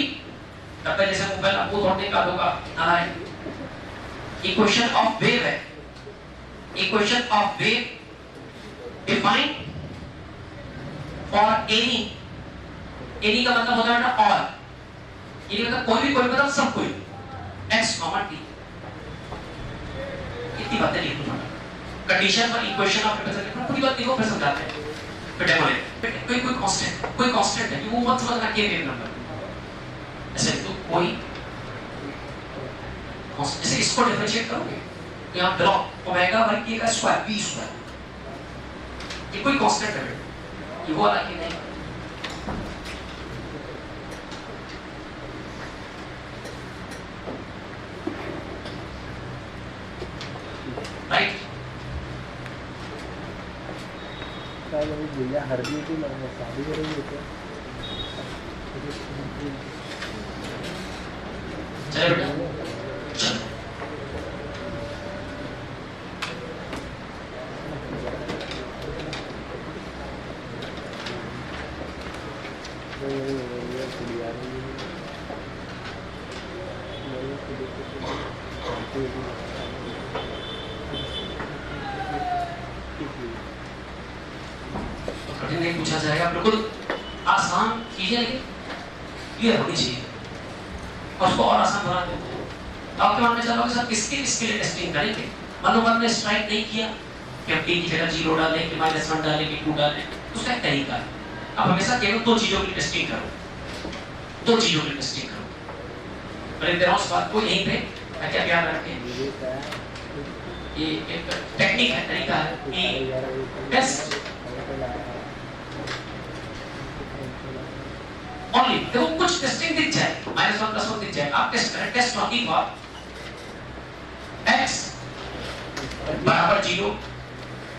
तब तक जैसे वो पहला वो थोड़ा निकाल होगा नारायण इक्वेशन ऑफ वेव है equation of wave defined for any का मतलब होता है ना और एनी का कोई मतलब सब कोई x, t इतनी बातें लिखो कंडीशन पर इक्वेशन ऑफ रिप्रेजेंटेटिव पूरी बात लिखो फिर समझाते हैं फिर डेमो ले कोई कांस्टेंट है कि वो मत समझना कि वेव नंबर ऐसे तो कोई जैसे इसको डिफरेंशिएट करोगे तो यहां ब्लॉक ओमेगा वर्ग k का स्क्वायर v स्क्वायर ये कोई कांस्टेंट है ये वो वाला कि नहीं राइट काय अभी भैया हरदी की लगने शादी करेंगे तो चलो बेटा चलो कठिन नहीं पूछा जाएगा बिल्कुल आसान चीजें लेकिन क्लियर होनी चाहिए और उसको और आसान बना देते हैं आपके मन में चलोगे सर किसके लिए टेस्टिंग करेंगे मान लो वन ने स्ट्राइक नहीं किया कि हम टी की जगह 0 डालें कि -1 डालें कि 2 डालें उसका एक तरीका है आप हमेशा केवल दो चीजों की टेस्टिंग करो पर इधर उस बात को यहीं पे क्या याद रखें ये एक टेक्निक है तरीका है कि टेस्ट ओनली देखो कुछ टेस्टिंग दिख जाए -1 +1 दिख जाए आप टेस्ट करें टेस्ट ऑन फॉर x बराबर 0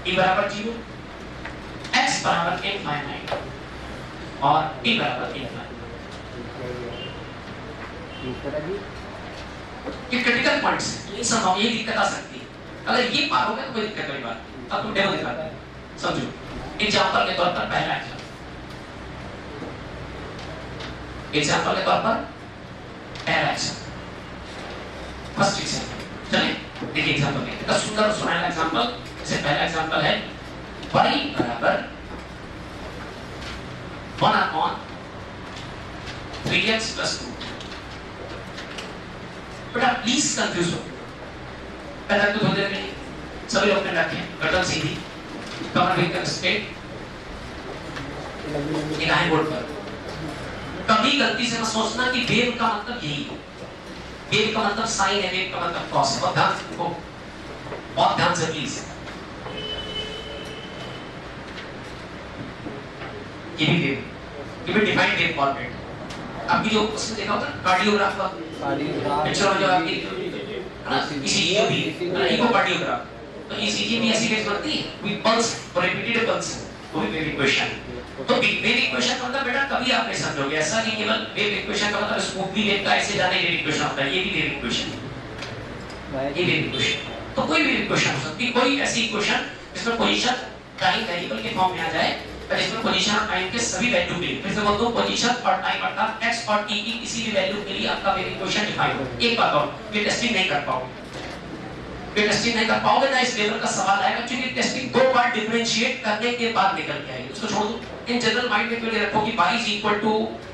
e बराबर 0 x बराबर इनफाइनाइट और t बराबर इनफाइनाइट ये क्रिटिकल पॉइंट्स हैं ये सब ये दिक्कत आ सकती है अगर ये पार हो गया तो कोई दिक्कत नहीं बात अब तुम डेमो दिखाते हैं समझो एग्जांपल के तौर पर पहला एग्जांपल के तौर पर पहला फर्स्ट एग्जांपल चलिए देखिए एग्जांपल देखिए तो सुंदर सुनाया एग्जांपल जैसे पहला एग्जांपल है y बराबर 1/3x + 2 बेटा प्लीज कंफ्यूज हो पहले तो थोड़ी देर के लिए सभी लोग ने रखे गर्दन सीधी कमर एकदम स्ट्रेट निगाहें बोर्ड पर कभी गलती से मत सोचना कि वेव का मतलब यही है वेव का मतलब साइन है वेव का मतलब कॉस है बहुत ध्यान से प्लीज ये भी वेव ये भी डिफाइंड वेव फॉर्मेट आपकी जो उसमें देखा होता है कार्डियोग्राफ का पिक्चर में जो आपकी है ना ईसीजी भी है ना इकोकार्डियोग्राफ तो ईसीजी भी ऐसी वेव बनती है विद पल्स और रिपीटेड पल्स वो भी वेव इक्वेशन तो वेव इक्वेशन मतलब बेटा कभी आप नहीं समझोगे ऐसा नहीं केवल वेव इक्वेशन का मतलब स्मूथली वेव का ऐसे जाने वेव इक्वेशन होता है ये भी वेव इक्वेशन ये वेव इक्वेशन तो कोई वेव इक्वेशन हो सकती है कोई ऐसी इक्वेशन जिसमें पोजीशन टाइम वेरिएबल के फॉर्म में आ जाए और इसमें पोजीशन और टाइम के सभी वैल्यू के फिर से बोल दो पोजीशन और टाइम अर्थात x और t की किसी भी वैल्यू के लिए आपका वेव इक्वेशन डिफाइन हो एक बात और ये टेस्टिंग नहीं कर पाओगे टेस्टिंग नहीं कर पाओगे ना इस लेवल का सवाल आएगा क्योंकि टेस्टिंग दो बार डिफरेंशिएट करने के बाद निकल के आएगी उसको छोड़ दो इन जनरल माइंड में क्यों रखो कि y इज इक्वल टू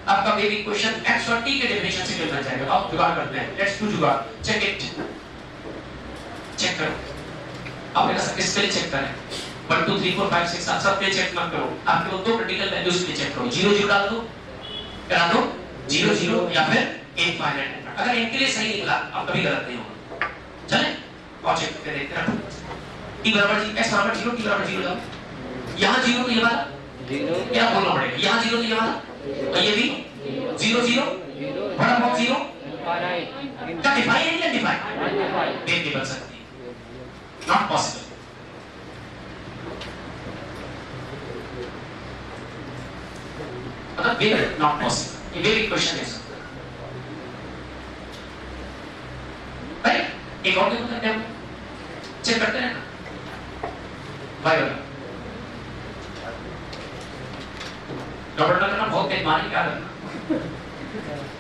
आपका वेव इक्वेशन x और t के डेफिनेशन से मिलना चाहिए अब जुगाड़ करते हैं लेट्स डू जुगाड़ चेक इट चेक करो आप मेरा सब इसके लिए चेक करें 1 2 3 4 5 6 आप सब पे चेक मत करो आप केवल दो क्रिटिकल वैल्यूज पे चेक करो 0 0 डाल दो करा दो 0 0 या फिर इनफाइनाइट अगर इनके लिए सही निकला आप कभी गलत नहीं होगा चले और चेक करके देखते रहो t बराबर x बराबर 0 t बराबर 0 डालो यहां 0 तो ये वाला 0 क्या बोलना पड़ेगा यहां 0 तो ये वाला और ये भी 0 0 बड़ा बहुत 0 क्या डिफाइन है या डिफाइन नहीं बन सकती नॉट पॉसिबल मतलब वेव नॉट पॉसिबल ये वेव इक्वेशन है राइट एक और देखो करते हैं चेक करते हैं ना भाई वाला डबल करना बहुत तेज मारने क्या करना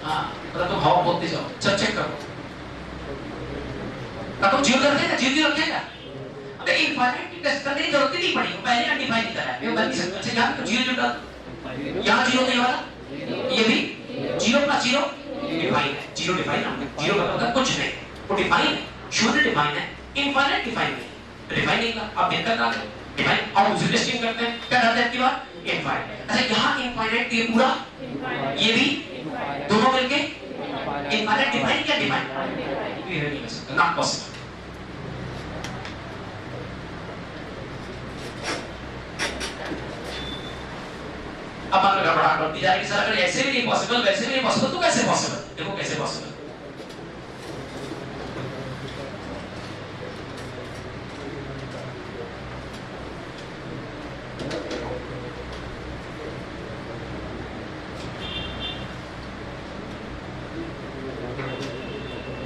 हाँ मतलब तुम हवा बोलते जाओ चल चेक करो अब तुम जीरो रखेगा जीरो रखेगा अब इनफाइनाइट टेस्ट करने की जरूरत नहीं पड़ी पहले अनडिफाइंड ही करा है वो गलती से अच्छा यहां तो जीरो डाल यहाँ 0 नहीं वाला ये भी 0 + 0 डिफाइन है 0 डिफाइन है 0 का मतलब कुछ नहीं वो डिफाइन है शून्य डिफाइन है इनफाइनाइट डिफाइन नहीं तो डिफाइन नहीं का आप देखकर का डिफाइन और दूसरी टेस्टिंग करते हैं क्या करते हैं आपकी बात इनफाइनाइट अच्छा यहाँ इनफाइनाइट ये पूरा ये भी दोनों मिलके इनफाइनाइट डिफाइन क्या डिफाइन ये नहीं हो सकता नॉट पॉसिबल अब अगर गड़बड़ाहट बढ़ती जाएगी सर अगर ऐसे भी नहीं पॉसिबल वैसे भी नहीं पॉसिबल तो कैसे पॉसिबल देखो कैसे पॉसिबल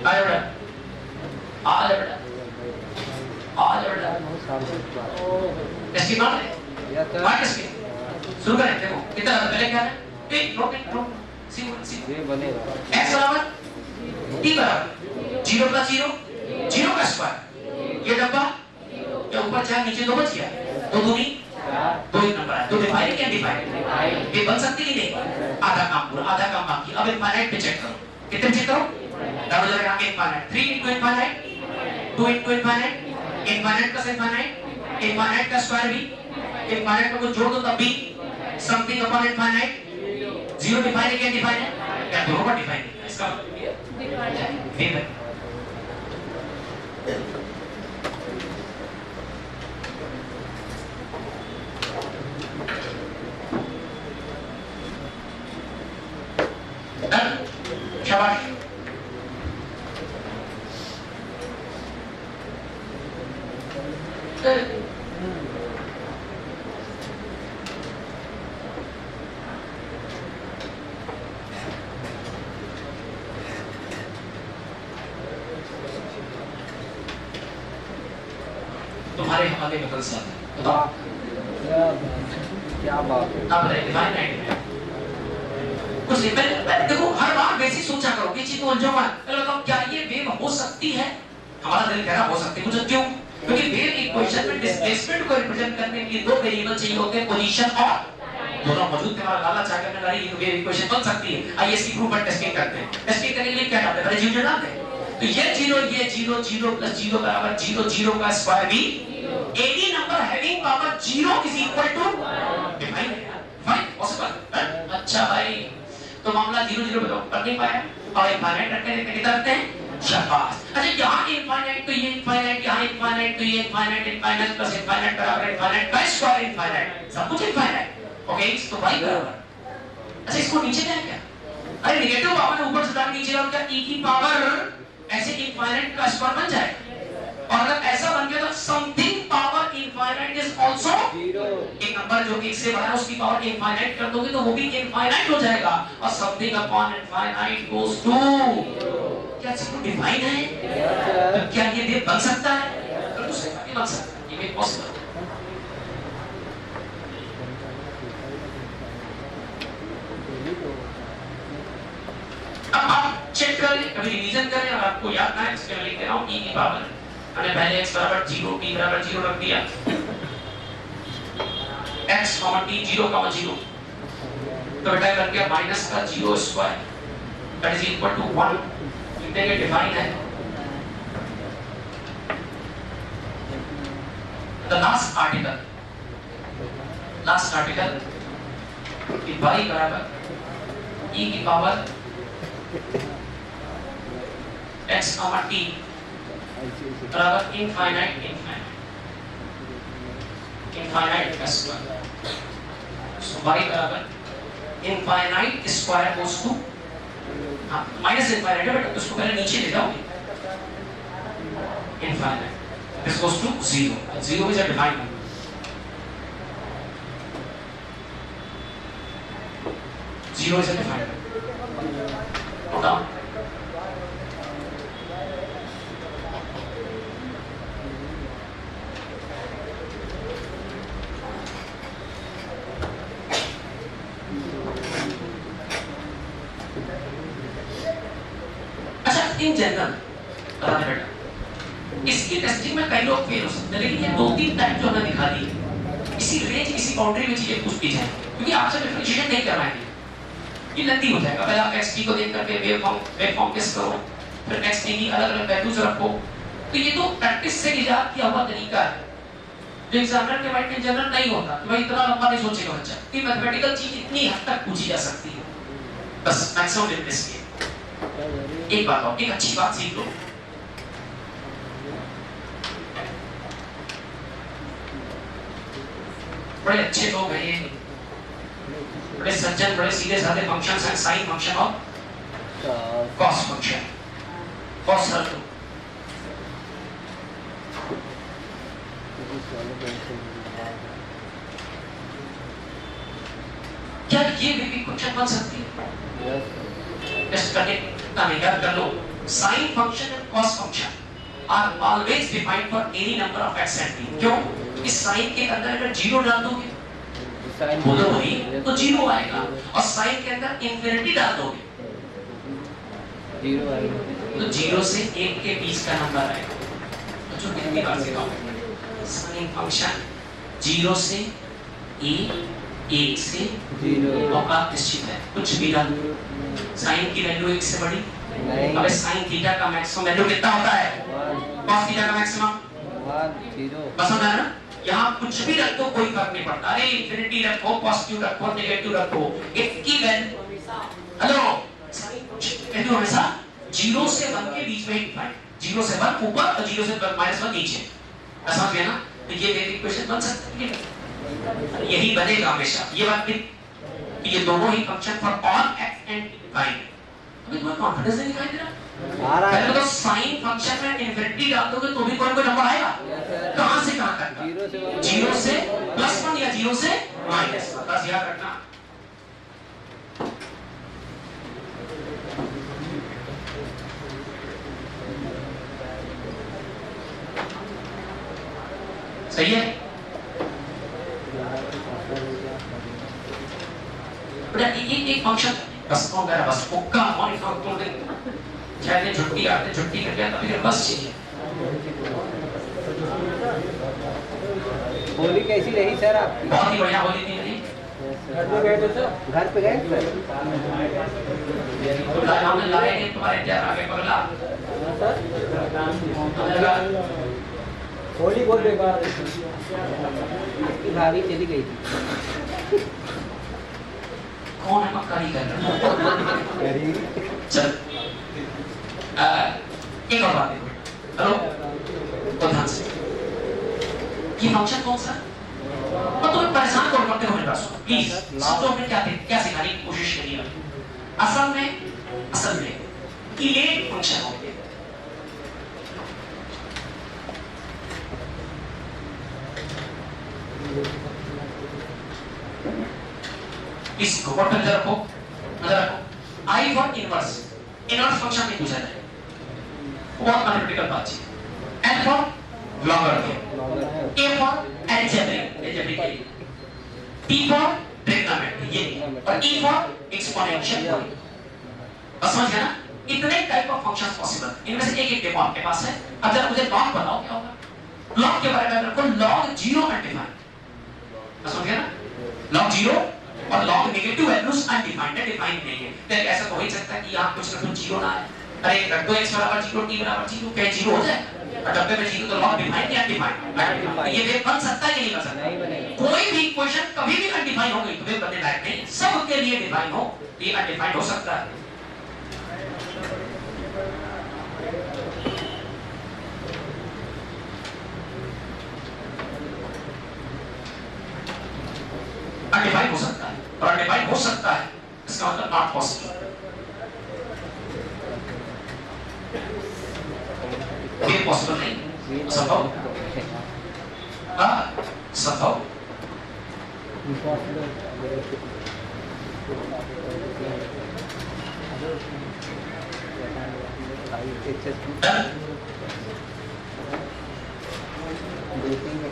आया बेटा आ जा बेटा टेस्टिंग मार दे मार टेस्टिंग शुरू करें देखो कितना पहले क्या है एक नो सी ये बनेगा x बराबर t बराबर 0 + 0 0 का स्क्वायर ये डब्बा ये ऊपर चाहे नीचे दो बच गया दो दूनी दो ही नंबर है तो डिफाइन क्या डिफाइन ये बन सकती है नहीं आधा काम पूरा आधा काम बाकी अब इनफाइनाइट पे चेक करो कितने चेक करो डबल जगह आगे इनफाइनाइट 3 * इनफाइनाइट 2 * इनफाइनाइट इनफाइनाइट का इनफाइनाइट का स्क्वायर भी इनफाइनाइट को जोड़ दो तब भी something upon infinite 0 डिफाइन है क्या डिफाइन है क्या दोनों का डिफाइन है इसका डिफाइन है शाबाश तुम्हारे हवाले में कल साथ है बताओ क्या बात है अब डिफाइन है कुछ नहीं, पहले देखो हर बार वैसी सोचा करो कि चीज को उलझो मत। पहले बताओ क्या ये वेव हो सकती है? हमारा दिल कह रहा हो सकती है। मुझे क्यों? क्योंकि वेव इक्वेशन में डिस्प्लेसमेंट को रिप्रेजेंट करने के लिए दो वेरिएबल चाहिए होते हैं, पोजीशन और दोनों मौजूद थे। हमारा लाला चाह के गाड़ी ये वेव इक्वेशन बन सकती है। आइए इसकी प्रूफ पर टेस्टिंग करते हैं। टेस्टिंग करने के लिए क्या डालते हैं? पहले जीरो डालते हैं। तो ये 0 0 प्लस 0 बराबर 0 0 का स्क्वायर भी any number having power 0 is equal to define है यार, फाइन पॉसिबल। अच्छा भाई, तो मामला 0 0 पर नहीं पाया और इनफाइनाइट रखते हैं, कितना रखते हैं? शाबाश। अच्छा यहाँ इनफाइनाइट तो ये इनफाइनाइट, यहाँ इनफाइनाइट तो ये इनफाइनाइट, इनफाइनाइट प्लस इनफाइनाइट बराबर इनफाइनाइट का स्क्वायर इनफाइनाइट, सब कुछ इनफाइनाइट। ओके, तो भाई बराबर। अच्छा इसको नीचे क्या है क्या? अरे नेगेटिव पावर ऊपर से उतार नीचे लाओ, क्या e की पावर ऐसे इनफाइनाइट का स्क्वायर बन जाएगा? और अगर ऐसा बन गया तो something power infinite is also zero. एक नंबर जो कि 1 से बड़ा है उसकी पावर इनफाइनाइट कर दोगे तो वो भी इनफाइनाइट हो जाएगा, और something upon infinite goes to क्या चीज डिफाइन है? तो क्या ये वेव बन सकता है? तो दूसरे का भी बन सकता है, ये वेव पॉसिबल है। अब आप चेक करें, कभी रिवीजन करें, और आपको याद ना है इसके लिए लिख दे रहा हूं e की पावर, हमने पहले x बराबर 0 t बराबर 0 रख दिया, x t 0 0, तो बेटा कर गया माइनस का 0 square that is equal to 1, लिख देंगे डिफाइन है। द लास्ट आर्टिकल कि y बराबर e की पावर x t बराबर इनफाइनाइट का स्क्वायर, सो y बराबर infinite square goes to minus infinite है बेटा, तो उसको पहले नीचे ले जाओगे, infinite this goes to 0, 0 is a defined number, 0 is a defined number, note down. In general बता दे बेटा, इसकी टेस्टिंग में कई लोग फेल हो सकते हैं, लेकिन ये 2-3 टाइप जो हमने दिखा दी इसी रेंज इसी बाउंड्री में चीजें पूछती जाए, क्योंकि आपसे डिफरेंशिएशन नहीं करवाएंगे, ये लेंथी हो जाएगा। पहले आप xt को देख करके वेव फॉर्म किस करो, फिर xt की अलग-अलग वैल्यूज रखो, तो ये तो प्रैक्टिस से इजाद किया हुआ तरीका है जो एग्जामिनर के माइंड में जनरल नहीं होता कि भाई इतना लंबा नहीं सोचेगा बच्चा, कि मैथमेटिकल चीज इतनी हद तक पूछी जा सकती है, बस मैक्सिमम लिमिट्स के। एक बात और, एक अच्छी बात सीख लो, बड़े अच्छे लोग हैं ये, बड़े सज्जन, बड़े सीधे साधे फंक्शंस हैं, साइन फंक्शन और कॉस फंक्शन, कॉस हर लो क्या ये भी क्वेश्चन बन सकती है? टेस्ट करने का याद कर लो, sine function and cos function are always defined for any number of x and t। क्यों? क्योंकि साइन के अंदर अगर 0 डाल दोगे बोलो भाई तो 0 आएगा, और साइन के अंदर इंफिनिटी डाल दोगे 0 आएगा, तो 0 से 1 के बीच का नंबर आएगा। तो जो कितनी बार से कहूं, साइन फंक्शन 0 से 1 से 0 औकात निश्चित है, कुछ भी डाल दो, साइन की वैल्यू 1 से बड़ी, अबे साइन थीटा का मैक्सिमम वैल्यू कितना होता है? कॉस थीटा का मैक्सिमम 1 0, बस होता है ना। यहाँ कुछ भी रख दो कोई फर्क नहीं पड़ता, अरे इंफिनिटी रखो, पॉजिटिव रखो, नेगेटिव रखो, इसकी वैल्यू हेलो वैल्यू हमेशा 0 से 1 के बीच में ही डिफाइन, 0 से 1 ऊपर और 0 से -1 नीचे, समझ गए ना? तो ये वेव इक्वेशन बन सकती है, यही बनेगा हमेशा। ये बात भी ये दोनों ही function for all x and y, अभी कोई कॉन्फिडेंस नहीं दिखाई दे रहा आ रहा है। तो साइन फंक्शन में इंफिनिटी डाल दोगे तो भी कोई नंबर आएगा, कहां से कहां तक? 0 से +1 या 0 से -1, बस याद रखना। सही है? एक फंक्शन बस कौन कह रहा बस मुक्का मॉर्निंग फ्रॉम तोड़ दे कहते छुट्टी आते छुट्टी कर गया तभी बस चाहिए। होली कैसी रही सर आपकी? बहुत ही बढ़िया होली थी नहीं घर पे गए थे सर? घर पे गए सर? तो हमने लाए नहीं तुम्हारे इंतजार आगे पगला होली बहुत बेकार आपकी भाभी चली गई थी। कौन है मक्कारी कर रहा चल एक और बात देखो हेलो तो ध्यान से ये फंक्शन कौन सा और तुम्हें परेशान कौन करते हो मेरे पास प्लीज समझो हमने क्या सिखाने की कोशिश करी है असल में ये फंक्शन हो गया इसको व्हाट नजर रखो आई फॉर इनवर्स फंक्शन में पूछा जाए बहुत एनालिटिकल बात है N for log A for algebraic T for trigonometry ये और ई फॉर एक्सपोनेंशियल बस समझ गया ना इतने टाइप ऑफ फंक्शंस पॉसिबल इनमें से एक देखो आपके पास है अब जरा मुझे लॉग बताओ क्या होगा लॉग के बारे में रखो लॉग 0 अनडिफाइंड बस समझ गया ना लॉग 0 और log negative values undefined defined नहीं है तो ऐसा तो हो ही सकता है कि यहां कुछ ना कुछ 0 ना है अरे रख दो x बराबर 0 t बराबर 0 क्या 0 हो जाए और डब्बे में 0 तो लॉग डिफाइंड या अनडिफाइंड ये वेव बन सकता है कि नहीं बन सकता नहीं बनेगा। कोई भी इक्वेशन कभी भी अनडिफाइंड हो गई तो वेव बनने लायक नहीं सबके लिए डिफाइन हो ये अनडिफाइंड हो सकता है अनडिफाइंड हो सकता है और अनडिफाइंड हो सकता है इसका मतलब नॉट पॉसिबल ये पॉसिबल नहीं संभव संभव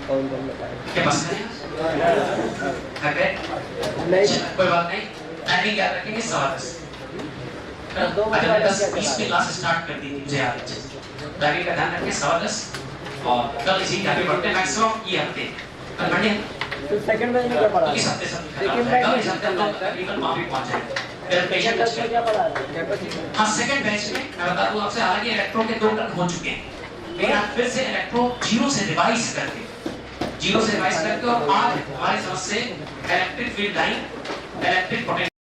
कॉल कर लेता है क्या बस नहीं कोई बात नहीं टाइमिंग याद रखेंगे 10:15 10:20 में क्लास स्टार्ट कर दी थी मुझे याद है टाइमिंग का ध्यान रखें 10:15 और कल इसी हैप्पी बर्थडे मैक्सिमम ये हफ्ते कल मंडे तो सेकंड बैच में क्या पढ़ा? इस हफ्ते सब सेकंड बैच में इस हफ्ते हम लोग तकरीबन वहां भी पहुंच जाएंगे फिर पेशेंट क्या पढ़ा कैपेसिटी? हां सेकंड बैच में मैं बता दूं आपसे हालांकि इलेक्ट्रो के 2 टर्म हो चुके हैं लेकिन आज फिर से इलेक्ट्रो 0 से रिवाइज करके और आज हमारी समझ से electric field line electric potential